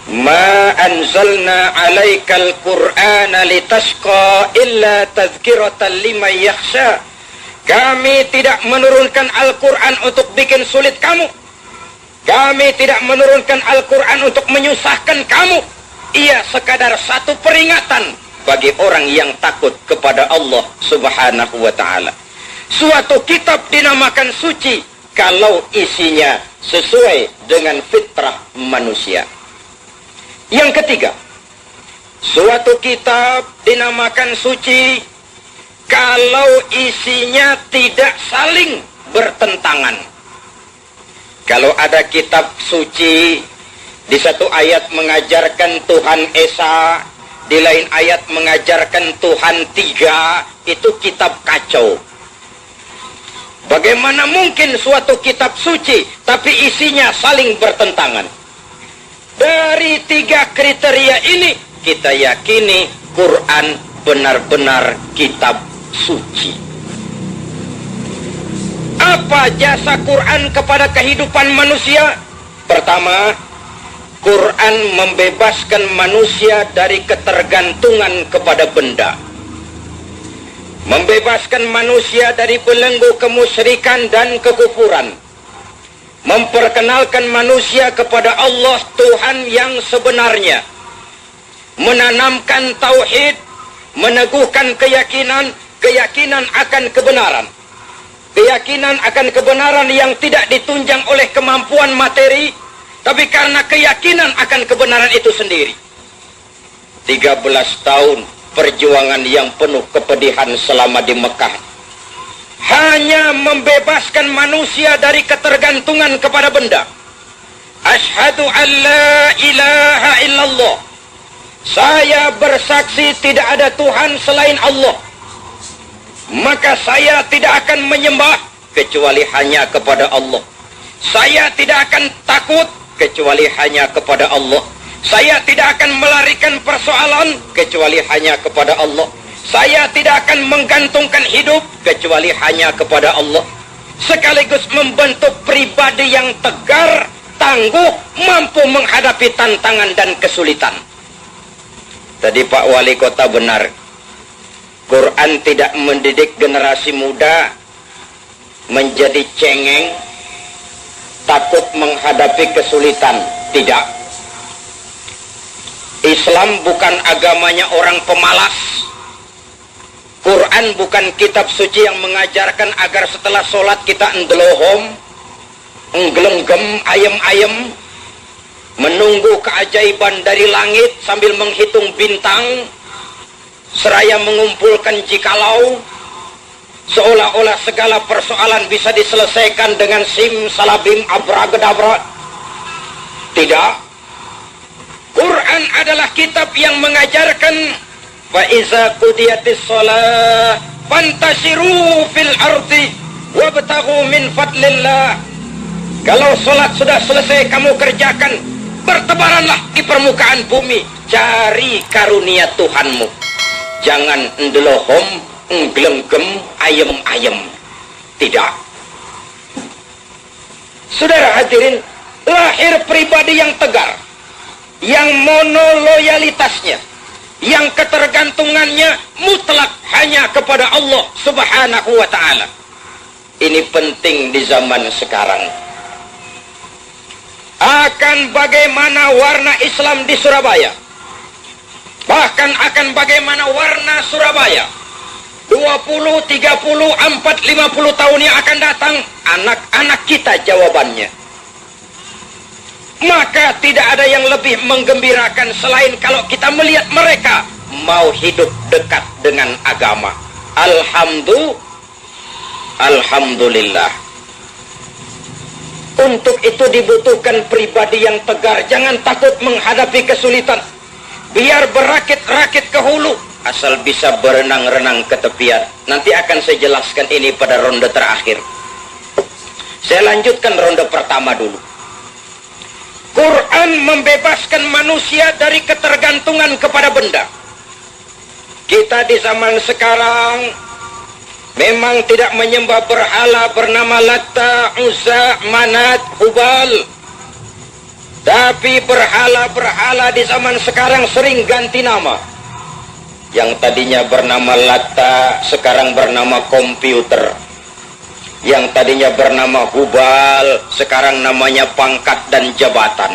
Ma anzalna 'alaikal Qur'ana litashqa illa tadhkiratan liman yakhsha. Kami tidak menurunkan Al-Qur'an untuk bikin sulit kamu. Kami tidak menurunkan Al-Qur'an untuk menyusahkan kamu. Ia sekadar satu peringatan bagi orang yang takut kepada Allah Subhanahu wa ta'ala. Suatu kitab dinamakan suci kalau isinya sesuai dengan fitrah manusia. Yang ketiga, suatu kitab dinamakan suci kalau isinya tidak saling bertentangan. Kalau ada kitab suci, di satu ayat mengajarkan Tuhan Esa, di lain ayat mengajarkan Tuhan Tiga, itu kitab kacau. Bagaimana mungkin suatu kitab suci tapi isinya saling bertentangan? Dari tiga kriteria ini kita yakini Quran benar-benar kitab suci. Apa jasa Quran kepada kehidupan manusia? Pertama, Quran membebaskan manusia dari ketergantungan kepada benda. Membebaskan manusia dari belenggu kemusyrikan dan kekufuran. Memperkenalkan manusia kepada Allah Tuhan yang sebenarnya. Menanamkan tauhid, meneguhkan keyakinan akan kebenaran. Keyakinan akan kebenaran yang tidak ditunjang oleh kemampuan materi, tapi karena keyakinan akan kebenaran itu sendiri. 13 tahun perjuangan yang penuh kepedihan selama di Mekah hanya membebaskan manusia dari ketergantungan kepada benda. Asyhadu an la ilaha illallah. Saya bersaksi tidak ada Tuhan selain Allah. Maka saya tidak akan menyembah kecuali hanya kepada Allah. Saya tidak akan takut kecuali hanya kepada Allah. Saya tidak akan melarikan persoalan kecuali hanya kepada Allah. Saya tidak akan menggantungkan hidup kecuali hanya kepada Allah. Sekaligus membentuk pribadi yang tegar, tangguh, mampu menghadapi tantangan dan kesulitan. Tadi Pak Wali Kota benar. Quran tidak mendidik generasi muda menjadi cengeng, takut menghadapi kesulitan. Tidak. Islam bukan agamanya orang pemalas. Quran bukan kitab suci yang mengajarkan agar setelah sholat kita endelohom, enggelenggem, ayem-ayem, menunggu keajaiban dari langit sambil menghitung bintang, seraya mengumpulkan jikalau, seolah-olah segala persoalan bisa diselesaikan dengan simsalabim abracadabra. Tidak. Quran adalah kitab yang mengajarkan fa iza qudiyatis shalah fantashiru fil ardi wabtaghu min fadlillah. Kalau salat sudah selesai kamu kerjakan, bertebaranlah di permukaan bumi, cari karunia Tuhanmu. Jangan endelohom, enggelenggem, ayem-ayem. Tidak. Saudara hadirin, lahir pribadi yang tegar, yang monoloyalitasnya, yang ketergantungannya mutlak hanya kepada Allah Subhanahu wa ta'ala. Ini penting di zaman sekarang. Akan bagaimana warna Islam di Surabaya, bahkan akan bagaimana warna Surabaya 20, 30, 40, 50 tahun yang akan datang, anak-anak kita jawabannya. Maka tidak ada yang lebih menggembirakan selain kalau kita melihat mereka mau hidup dekat dengan agama. Alhamdulillah. Untuk itu dibutuhkan pribadi yang tegar. Jangan takut menghadapi kesulitan. Biar berakit-rakit ke hulu, asal bisa berenang-renang ke tepian. Nanti akan saya jelaskan ini pada ronde terakhir. Saya lanjutkan ronde pertama dulu. Quran membebaskan manusia dari ketergantungan kepada benda. Kita di zaman sekarang memang tidak menyembah berhala bernama Latta, Uzza, Manat, Hubal. Tapi berhala-berhala di zaman sekarang sering ganti nama. Yang tadinya bernama Latta, sekarang bernama komputer. Yang tadinya bernama Hubal, sekarang namanya pangkat dan jabatan.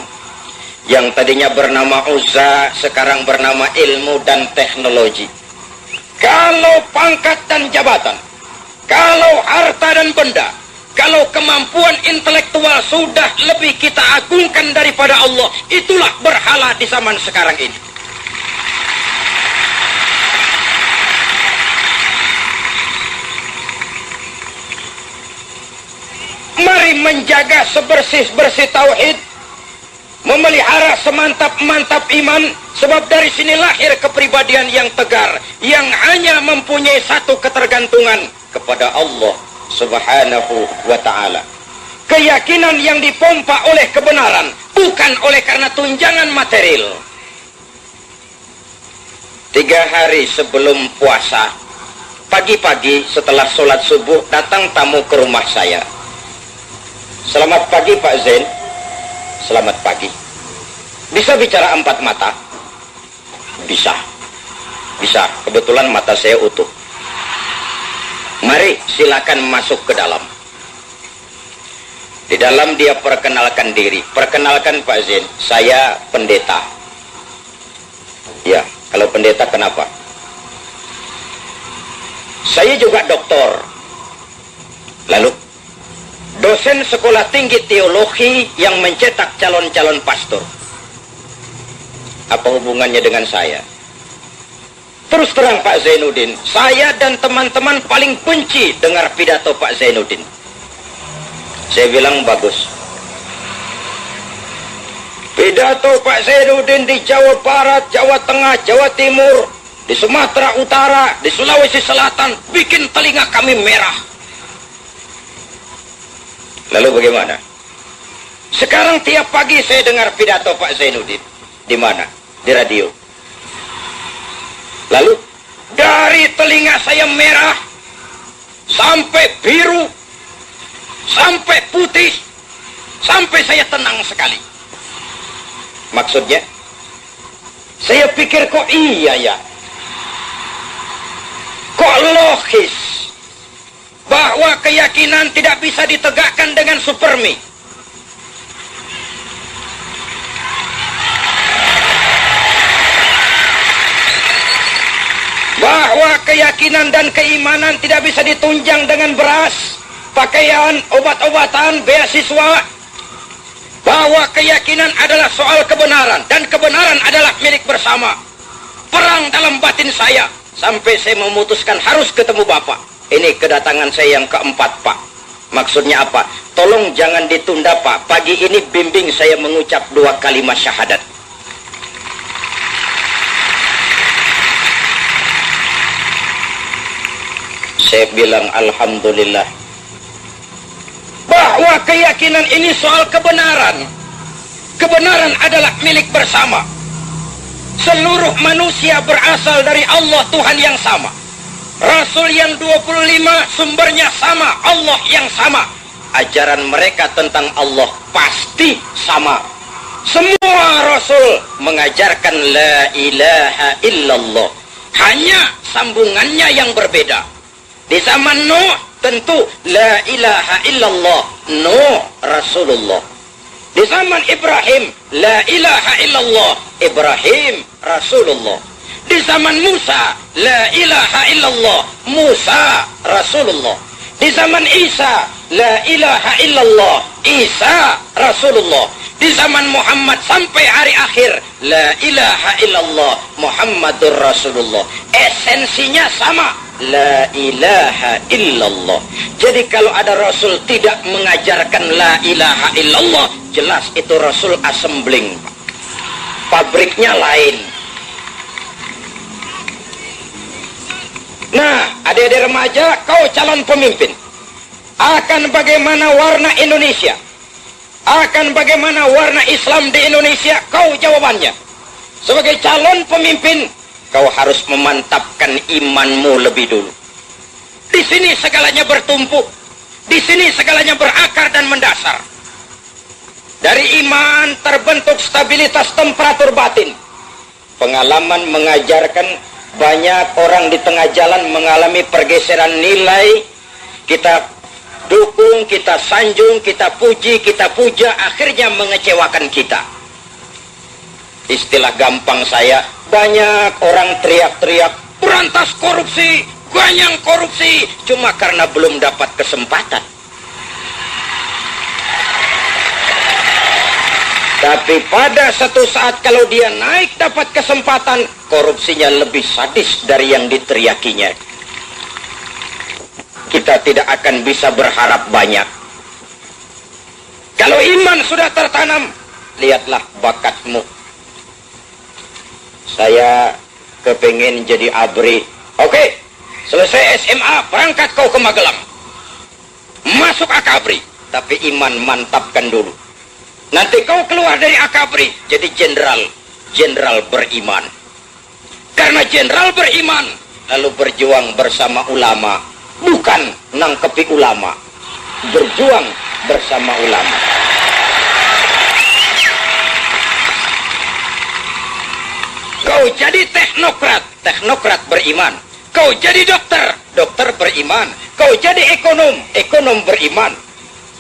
Yang tadinya bernama Uzza, sekarang bernama ilmu dan teknologi. Kalau pangkat dan jabatan, kalau harta dan benda, kalau kemampuan intelektual sudah lebih kita agungkan daripada Allah, itulah berhala di zaman sekarang ini. Mari menjaga sebersih-bersih tauhid, memelihara semantap-mantap iman, sebab dari sini lahir kepribadian yang tegar, yang hanya mempunyai satu ketergantungan kepada Allah Subhanahu wa ta'ala. Keyakinan yang dipompa oleh kebenaran, bukan oleh karena tunjangan material. 3 hari sebelum puasa, pagi-pagi setelah sholat subuh, datang tamu ke rumah saya. Selamat pagi Pak Zain. Selamat pagi. Bisa bicara 4 mata? Bisa. Bisa, kebetulan mata saya utuh. Mari silakan masuk ke dalam. Di dalam dia perkenalkan diri. Perkenalkan Pak Zain, saya pendeta. Ya, kalau pendeta kenapa? Saya juga doktor. Lalu, dosen sekolah tinggi teologi yang mencetak calon-calon pastor. Apa hubungannya dengan saya? Terus terang Pak Zainuddin, saya dan teman-teman paling benci dengar pidato Pak Zainuddin. Saya bilang bagus. Pidato Pak Zainuddin di Jawa Barat, Jawa Tengah, Jawa Timur, di Sumatera Utara, di Sulawesi Selatan, bikin telinga kami merah. Lalu bagaimana? Sekarang tiap pagi saya dengar pidato Pak Zainuddin. Di mana? Di radio. Lalu dari telinga saya merah sampai biru sampai putih sampai saya tenang sekali. Maksudnya, saya pikir kok iya ya, kok logis bahwa keyakinan tidak bisa ditegakkan dengan supermi. Bahwa keyakinan dan keimanan tidak bisa ditunjang dengan beras, pakaian, obat-obatan, beasiswa. Bahwa keyakinan adalah soal kebenaran, dan kebenaran adalah milik bersama. Perang dalam batin saya, sampai saya memutuskan harus ketemu Bapak. Ini kedatangan saya yang keempat, Pak. Maksudnya apa? Tolong jangan ditunda, Pak. Pagi ini bimbing saya mengucap 2 kalimat syahadat. Saya bilang alhamdulillah. Bahwa keyakinan ini soal kebenaran. Kebenaran adalah milik bersama. Seluruh manusia berasal dari Allah Tuhan yang sama. Rasul yang 25 sumbernya sama, Allah yang sama. Ajaran mereka tentang Allah pasti sama. Semua Rasul mengajarkan la ilaha illallah. Hanya sambungannya yang berbeda. Di zaman Nuh tentu la ilaha illallah, Nuh Rasulullah. Di zaman Ibrahim la ilaha illallah, Ibrahim Rasulullah. Di zaman Musa la ilaha illallah, Musa Rasulullah. Di zaman Isa la ilaha illallah, Isa Rasulullah. Di zaman Muhammad sampai hari akhir la ilaha illallah, Muhammadur Rasulullah. Esensinya sama, la ilaha illallah. Jadi kalau ada Rasul tidak mengajarkan la ilaha illallah, jelas itu Rasul assembling, pabriknya lain. Nah, adik-adik remaja, kau calon pemimpin. Akan bagaimana warna Indonesia? akan bagaimana warna Islam di Indonesia, kau jawabannya. Sebagai calon pemimpin, kau harus memantapkan imanmu lebih dulu. Di sini segalanya bertumpuk, di sini segalanya berakar dan mendasar. Dari iman terbentuk stabilitas temperatur batin. Pengalaman mengajarkan banyak orang di tengah jalan mengalami pergeseran nilai. Kita dukung, kita sanjung, kita puji, kita puja, akhirnya mengecewakan kita. Istilah gampang saya, banyak orang teriak-teriak, berantas korupsi, ganyang korupsi, cuma karena belum dapat kesempatan. Tapi pada satu saat kalau dia naik dapat kesempatan, korupsinya lebih sadis dari yang diteriakinya. Kita tidak akan bisa berharap banyak. Kalau iman sudah tertanam, lihatlah bakatmu. Saya kepingin jadi ABRI. Oke, selesai SMA, berangkat kau ke Magelang. Masuk AKABRI, tapi iman mantapkan dulu. Nanti kau keluar dari AKABRI, jadi jenderal beriman. Karena jenderal beriman, lalu berjuang bersama ulama. Bukan nangkepi ulama, berjuang bersama ulama. Kau jadi teknokrat beriman. Kau jadi dokter beriman. Kau jadi ekonom beriman.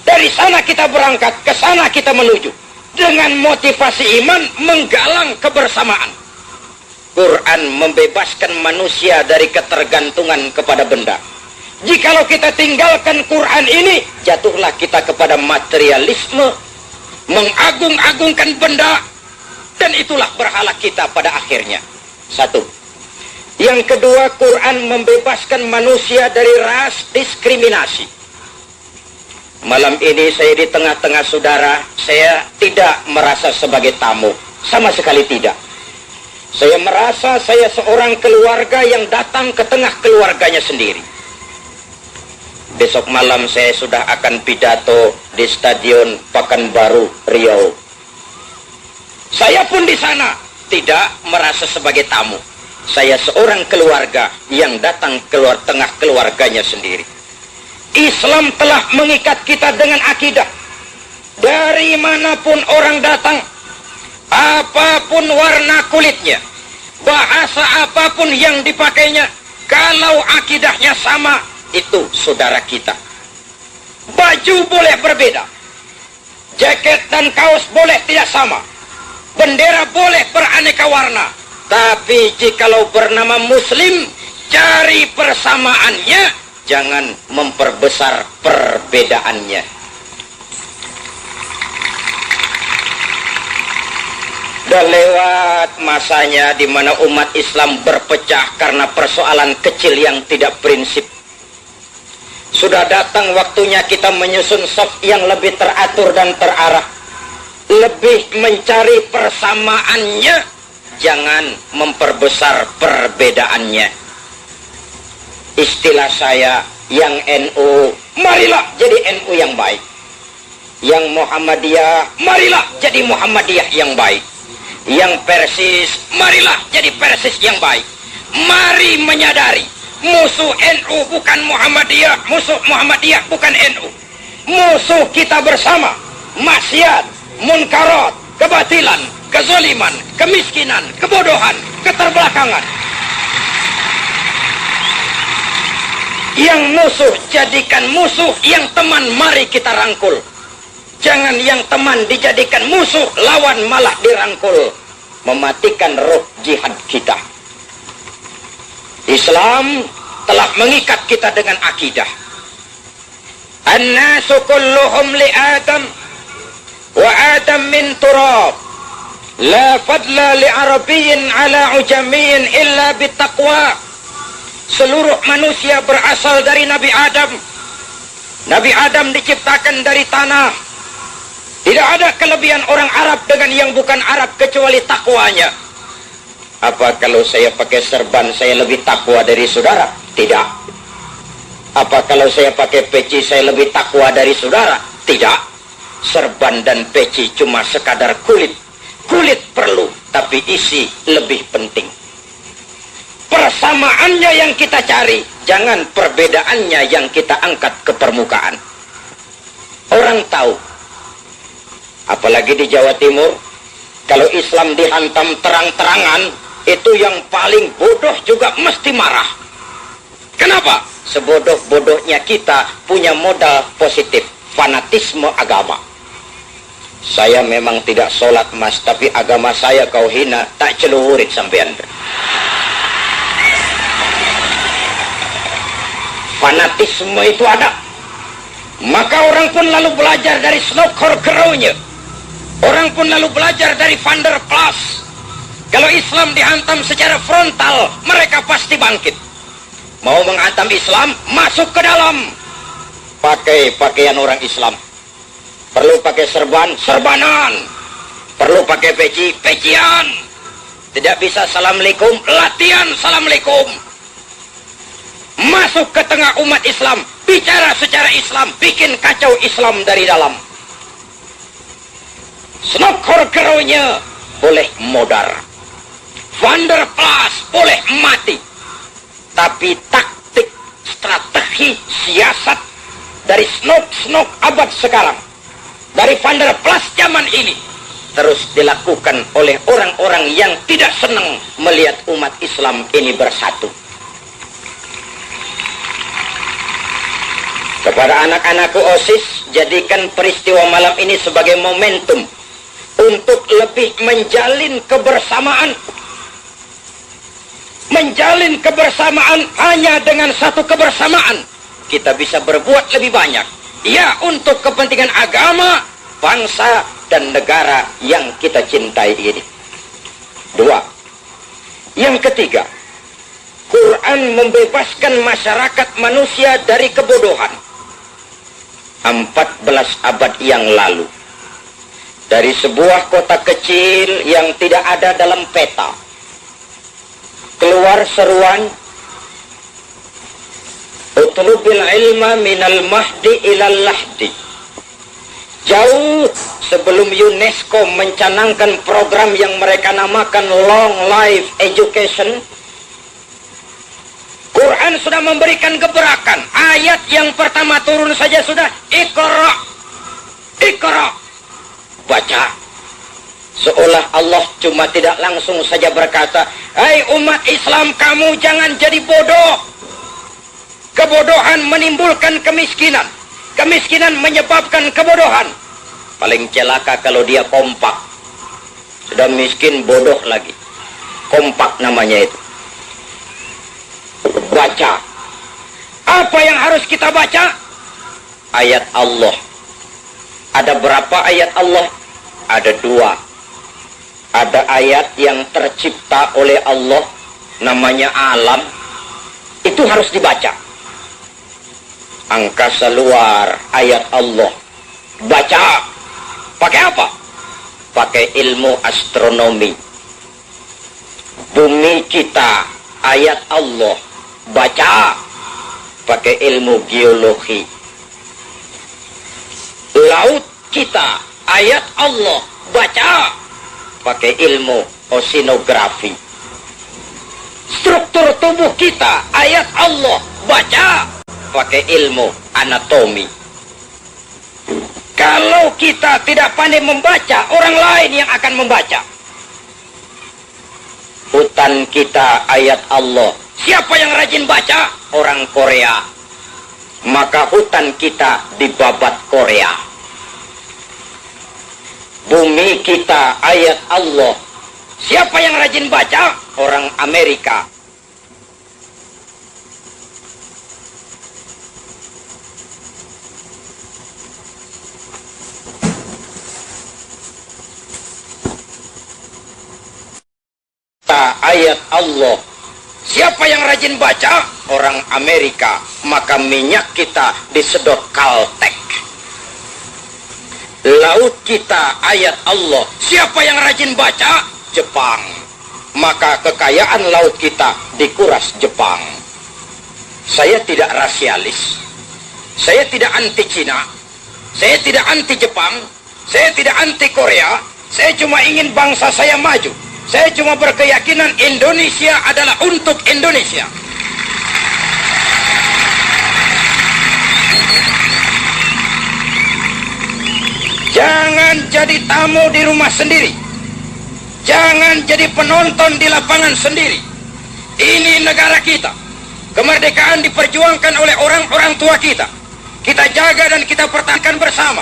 Dari sana kita berangkat, ke sana kita menuju. Dengan motivasi iman, menggalang kebersamaan. Quran membebaskan manusia dari ketergantungan kepada benda. Jikalau kita tinggalkan Quran ini, jatuhlah kita kepada materialisme, mengagung-agungkan benda, dan itulah berhala kita pada akhirnya. Satu. Yang kedua, Quran membebaskan manusia dari ras diskriminasi. Malam ini saya di tengah-tengah saudara, saya tidak merasa sebagai tamu, sama sekali tidak. Saya merasa saya seorang keluarga yang datang ke tengah keluarganya sendiri. Besok malam saya sudah akan pidato di Stadion Pekanbaru, Riau. Saya pun di sana tidak merasa sebagai tamu. Saya seorang keluarga yang datang keluar tengah keluarganya sendiri. Islam telah mengikat kita dengan akidah. Dari manapun orang datang, apapun warna kulitnya, bahasa apapun yang dipakainya, kalau akidahnya sama, itu saudara kita. Baju boleh berbeda, jaket dan kaos boleh tidak sama, bendera boleh beraneka warna, tapi jikalau bernama Muslim, cari persamaannya, jangan memperbesar perbedaannya. Sudah lewat masanya di mana umat Islam berpecah karena persoalan kecil yang tidak prinsip. Sudah datang waktunya kita menyusun saf yang lebih teratur dan terarah. Lebih mencari persamaannya, jangan memperbesar perbedaannya. Istilah saya, yang NU, marilah jadi NU yang baik. Yang Muhammadiyah, marilah jadi Muhammadiyah yang baik. Yang Persis, marilah jadi Persis yang baik. Mari menyadari, musuh NU bukan Muhammadiyah, musuh Muhammadiyah bukan NU. Musuh kita bersama, maksiat, munkarat, kebatilan, kezaliman, kemiskinan, kebodohan, keterbelakangan. Yang musuh jadikan musuh, yang teman mari kita rangkul. Jangan yang teman dijadikan musuh, lawan malah dirangkul. Mematikan roh jihad kita. Islam telah mengikat kita dengan akidah. An-nasu kulluhum li Adam wa Adam min turab. La fadla li Arabiyyin ala ujamiyyin illa bitaqwa. Seluruh manusia berasal dari Nabi Adam. Nabi Adam diciptakan dari tanah. Tidak ada kelebihan orang Arab dengan yang bukan Arab kecuali takwanya. Apa kalau saya pakai serban saya lebih takwa dari saudara? Tidak. Apa kalau saya pakai peci saya lebih takwa dari saudara? Tidak. serban dan peci cuma sekadar kulit. Kulit perlu, tapi isi lebih penting. Persamaannya yang kita cari, jangan perbedaannya yang kita angkat ke permukaan. Orang tahu, apalagi di Jawa Timur, kalau Islam dihantam terang-terangan, itu yang paling bodoh juga mesti marah. Kenapa? Sebodoh-bodohnya kita punya modal positif, fanatisme agama. Saya memang tidak sholat mas, tapi agama saya kau hina, tak celuhurit sampean. Fanatisme itu ada. Maka orang pun lalu belajar dari Snokor-Gerounya. Orang pun lalu belajar dari Van der Plas. Kalau Islam dihantam secara frontal, mereka pasti bangkit. Mau menghantam Islam, masuk ke dalam. Pakai pakaian orang Islam. Perlu pakai serban, serbanan. Perlu pakai peci, pecian. Tidak bisa assalamualaikum, latihan assalamualaikum. Masuk ke tengah umat Islam, bicara secara Islam, bikin kacau Islam dari dalam. Snokor-Gerounya boleh modar, Van der Plas boleh mati, tapi taktik, strategi, siasat dari Snok abad sekarang, dari Van der Plas zaman ini, terus dilakukan oleh orang-orang yang tidak senang melihat umat Islam ini bersatu. Kepada anak-anakku OSIS, jadikan peristiwa malam ini sebagai momentum untuk lebih menjalin kebersamaan. Menjalin kebersamaan hanya dengan satu kebersamaan. Kita bisa berbuat lebih banyak. Ya, untuk kepentingan agama, bangsa, dan negara yang kita cintai ini. 2. Yang ketiga, Quran membebaskan masyarakat manusia dari kebodohan. 14 abad yang lalu, dari sebuah kota kecil yang tidak ada dalam peta, keluar seruan, utlubil ilma minal mahdi ilal lahdi. Jauh sebelum UNESCO mencanangkan program yang mereka namakan Long Life Education, Quran sudah memberikan gebrakan. Ayat yang pertama turun saja sudah Iqra, Iqra, baca. Seolah Allah cuma tidak langsung saja berkata, hai umat Islam, kamu jangan jadi bodoh. Kebodohan menimbulkan kemiskinan, kemiskinan menyebabkan kebodohan. Paling celaka kalau dia kompak. Sudah miskin, bodoh lagi. Kompak namanya itu. Baca. Apa yang harus kita baca? Ayat Allah. Ada berapa ayat Allah? Ada 2. Ada ayat yang tercipta oleh Allah, namanya alam. Itu harus dibaca. Angkasa luar, ayat Allah. Baca. Pakai apa? Pakai ilmu astronomi. Bumi kita, ayat Allah. Baca. Pakai ilmu geologi. Laut kita, ayat Allah. Baca. Pakai ilmu oceanografi. Struktur tubuh kita, ayat Allah. Baca. Pakai ilmu anatomi. Kalau kita tidak pandai membaca, orang lain yang akan membaca. Hutan kita, ayat Allah. Siapa yang rajin baca? Orang Korea. Maka hutan kita dibabat Korea. Bumi kita, ayat Allah. Siapa yang rajin baca? Orang Amerika. Ayat Allah. Siapa yang rajin baca? Orang Amerika. Maka minyak kita disedot Caltech. Laut kita, ayat Allah. Siapa yang rajin baca? Jepang. Maka kekayaan laut kita dikuras Jepang. Saya tidak rasialis. Saya tidak anti Cina. Saya tidak anti Jepang, saya tidak anti Korea, saya cuma ingin bangsa saya maju. Saya cuma berkeyakinan Indonesia adalah untuk Indonesia. Jangan jadi tamu di rumah sendiri. Jangan jadi penonton di lapangan sendiri. Ini negara kita. Kemerdekaan diperjuangkan oleh orang-orang tua kita. Kita jaga dan kita pertahankan bersama.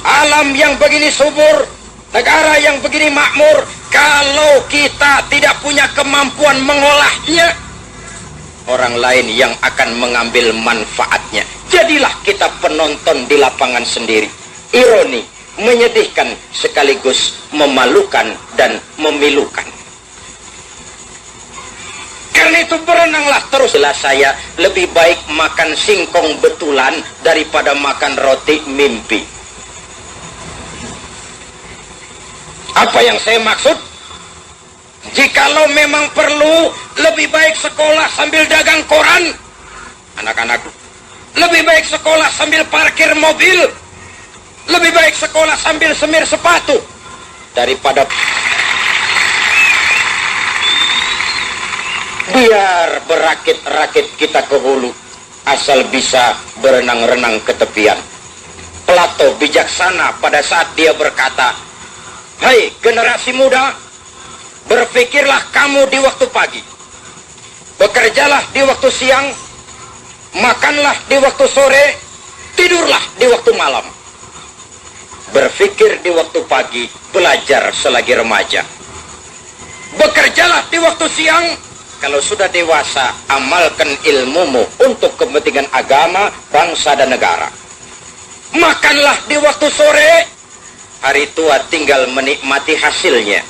Alam yang begini subur, negara yang begini makmur, kalau kita tidak punya kemampuan mengolahnya, orang lain yang akan mengambil manfaatnya. Jadilah kita penonton di lapangan sendiri. Ironi, menyedihkan sekaligus memalukan dan memilukan. Karena itu berenanglah teruslah saya, lebih baik makan singkong betulan daripada makan roti mimpi. Apa yang saya maksud? Jikalau memang perlu, lebih baik sekolah sambil dagang koran, anak-anakku. Lebih baik sekolah sambil parkir mobil. Lebih baik sekolah sambil semir sepatu daripada biar berakit-rakit kita ke hulu, asal bisa berenang-renang ke tepian. Plato bijaksana pada saat dia berkata, "Hai generasi muda, berpikirlah kamu di waktu pagi, bekerjalah di waktu siang, makanlah di waktu sore, tidurlah di waktu malam." Berpikir di waktu pagi, belajar selagi remaja. Bekerjalah di waktu siang, kalau sudah dewasa, amalkan ilmumu untuk kepentingan agama, bangsa, dan negara. Makanlah di waktu sore, hari tua tinggal menikmati hasilnya.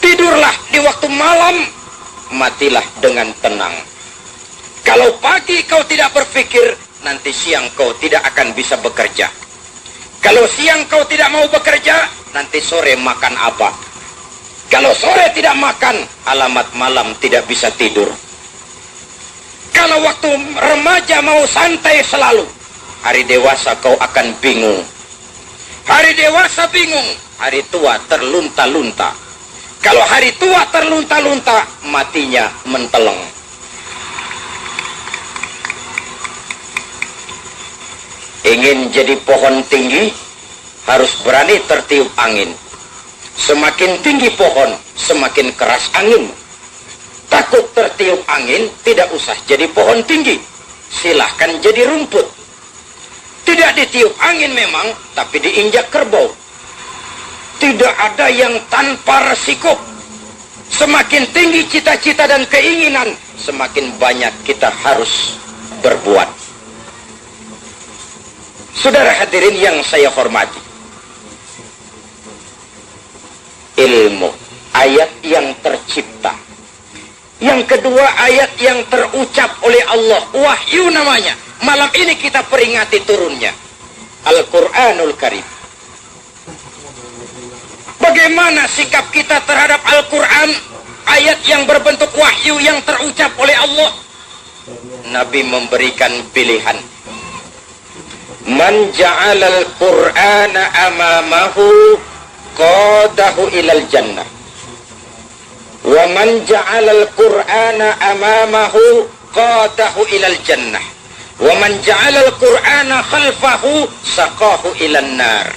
Tidurlah di waktu malam, matilah dengan tenang. Kalau pagi kau tidak berpikir, nanti siang kau tidak akan bisa bekerja. Kalau siang kau tidak mau bekerja, nanti sore makan apa? Kalau sore tidak makan, alamat malam tidak bisa tidur. Kalau waktu remaja mau santai selalu, hari dewasa kau akan bingung. Hari dewasa bingung, hari tua terlunta-lunta. Kalau hari tua terlunta-lunta, matinya menteleng. Ingin jadi pohon tinggi, harus berani tertiup angin. Semakin tinggi pohon, semakin keras angin. Takut tertiup angin, tidak usah jadi pohon tinggi. Silahkan jadi rumput. Tidak ditiup angin memang, tapi diinjak kerbau. Tidak ada yang tanpa resiko. Semakin tinggi cita-cita dan keinginan, semakin banyak kita harus berbuat. Saudara hadirin yang saya hormati, ilmu, ayat yang tercipta. Yang kedua, ayat yang terucap oleh Allah, wahyu namanya. Malam ini kita peringati turunnya Al-Quranul Karim. Bagaimana sikap kita terhadap Al-Quran, ayat yang berbentuk wahyu yang terucap oleh Allah? Nabi memberikan pilihan. Man ja'alal Qur'ana amamahu qadahu ilal jannah. Wa man ja'alal Qur'ana amamahu qadahu ilal jannah. Wa man ja'alal Qur'ana khalfahu saqahu ilan nar.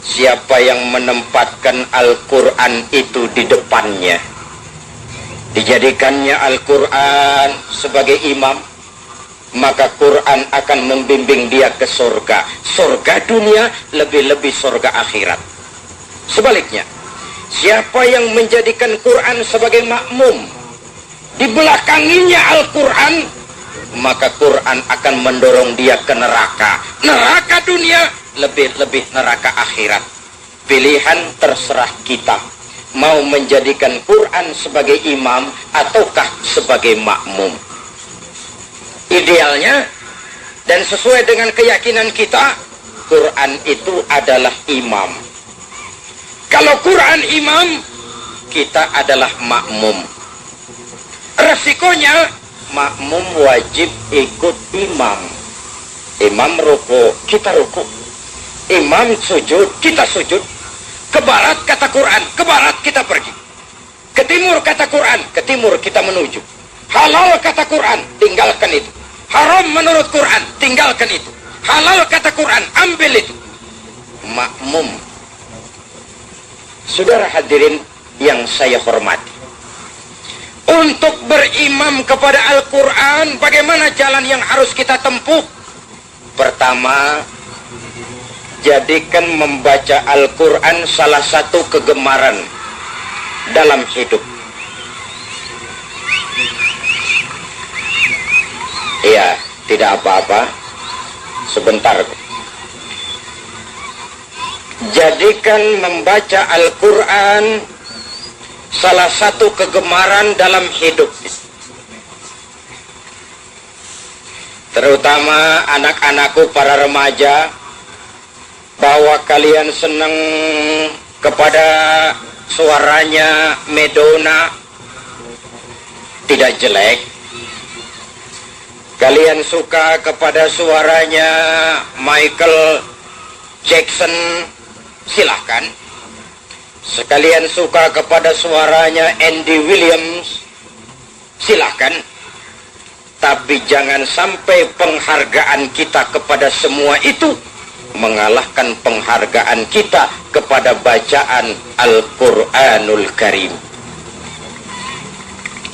Siapa yang menempatkan Al-Quran itu di depannya, dijadikannya Al-Quran sebagai imam, maka Quran akan membimbing dia ke surga. Surga dunia, lebih-lebih surga akhirat. Sebaliknya, siapa yang menjadikan Quran sebagai makmum, di belakanginya Al-Quran, maka Quran akan mendorong dia ke neraka. Neraka dunia, lebih-lebih neraka akhirat. Pilihan terserah kita. Mau menjadikan Quran sebagai imam ataukah sebagai makmum. Idealnya dan sesuai dengan keyakinan kita, Quran itu adalah imam. Kalau Quran imam, kita adalah makmum. Resikonya, makmum wajib ikut imam. Imam ruku, kita ruku. Imam sujud, kita sujud. Ke barat kata Quran, ke barat kita pergi. Ke timur kata Quran, ke timur kita menuju. Halal kata Quran, tinggalkan itu. Haram menurut Quran, tinggalkan itu. Halal kata Quran, ambil itu. Makmum. Saudara hadirin yang saya hormati, untuk berimam kepada Al-Quran, bagaimana jalan yang harus kita tempuh? Pertama, jadikan membaca Al-Quran salah satu kegemaran dalam hidup. Iya, tidak apa-apa. Sebentar. Jadikan membaca Al-Quran salah satu kegemaran dalam hidup. Terutama anak-anakku para remaja, bahwa kalian senang kepada suaranya Madonna, tidak jelek. Kalian suka kepada suaranya Michael Jackson, silahkan. Sekalian suka kepada suaranya Andy Williams, silahkan. Tapi jangan sampai penghargaan kita kepada semua itu mengalahkan penghargaan kita kepada bacaan Al-Quranul Karim.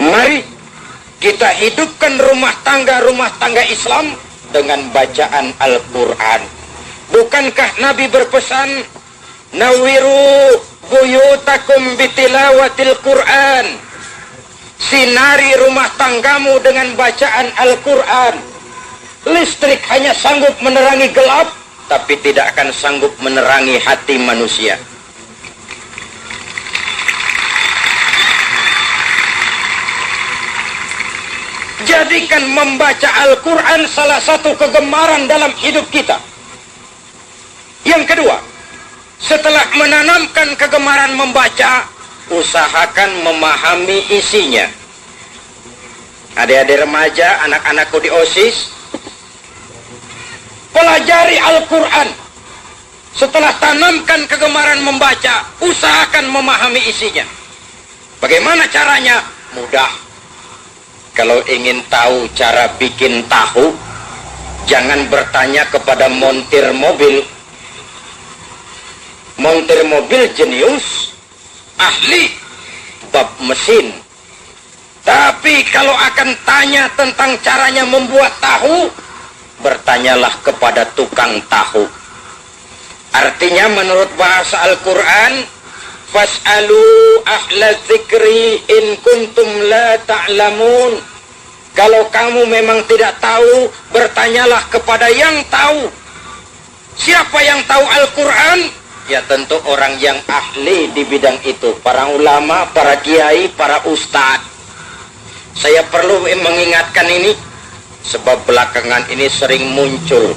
Mari kita hidupkan rumah tangga Islam dengan bacaan Al-Quran. Bukankah Nabi berpesan, nawiru buyutakum bitilawatil Quran, sinari rumah tanggamu dengan bacaan Al-Quran. Listrik hanya sanggup menerangi gelap, tapi tidak akan sanggup menerangi hati manusia. Jadikan membaca Al-Quran salah satu kegemaran dalam hidup kita. Yang kedua, setelah menanamkan kegemaran membaca, usahakan memahami isinya. Adik-adik remaja, anak-anakku di OSIS, pelajari Al-Quran. Setelah tanamkan kegemaran membaca, usahakan memahami isinya. Bagaimana caranya? Mudah. Kalau ingin tahu cara bikin tahu, jangan bertanya kepada montir mobil. Montir mobil jenius, ahli bab mesin. Tapi kalau akan tanya tentang caranya membuat tahu, bertanyalah kepada tukang tahu. Artinya menurut bahasa Al-Quran, fas'alu ahla dzikri in kuntum la ta'lamun. Kalau kamu memang tidak tahu, bertanyalah kepada yang tahu. Siapa yang tahu Al-Quran? Ya tentu orang yang ahli di bidang itu, para ulama, para kiai, para ustadz. Saya perlu mengingatkan ini, sebab belakangan ini sering muncul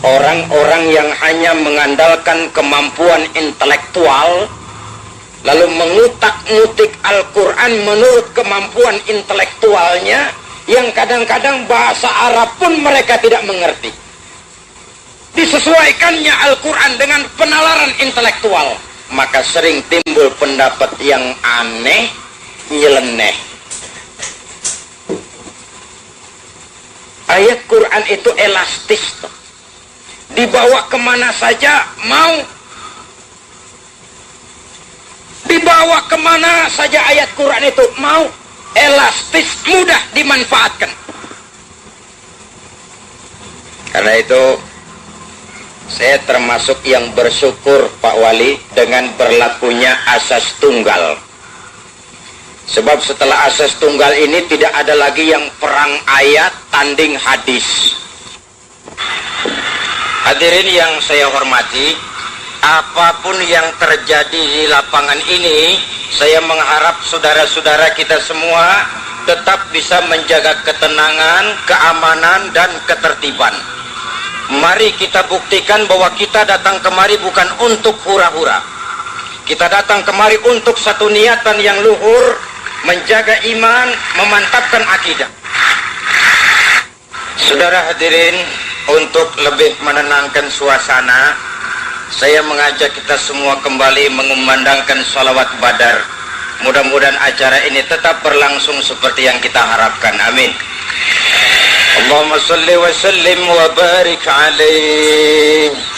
orang-orang yang hanya mengandalkan kemampuan intelektual, lalu mengutak-ngutik Al-Quran menurut kemampuan intelektualnya, yang kadang-kadang bahasa Arab pun mereka tidak mengerti. Disesuaikannya Al-Quran dengan penalaran intelektual, maka sering timbul pendapat yang aneh, nyeleneh. Ayat Quran itu elastis, dibawa kemana saja mau. Dibawa kemana saja ayat Quran itu mau. Elastis, mudah dimanfaatkan. Karena itu saya termasuk yang bersyukur Pak Wali dengan berlakunya asas tunggal. Sebab setelah asas tunggal ini tidak ada lagi yang perang ayat tanding hadis. Hadirin yang saya hormati, apapun yang terjadi di lapangan ini, saya mengharap saudara-saudara kita semua tetap bisa menjaga ketenangan, keamanan, dan ketertiban. Mari kita buktikan bahwa kita datang kemari bukan untuk hura-hura. Kita datang kemari untuk satu niatan yang luhur, menjaga iman, memantapkan akidah. Saudara hadirin, untuk lebih menenangkan suasana, Saya mengajak kita semua kembali mengumandangkan salawat badar. Mudah-mudahan acara ini tetap berlangsung seperti yang kita harapkan. Amin. Allahumma salli wa sallim wa barik alaihi.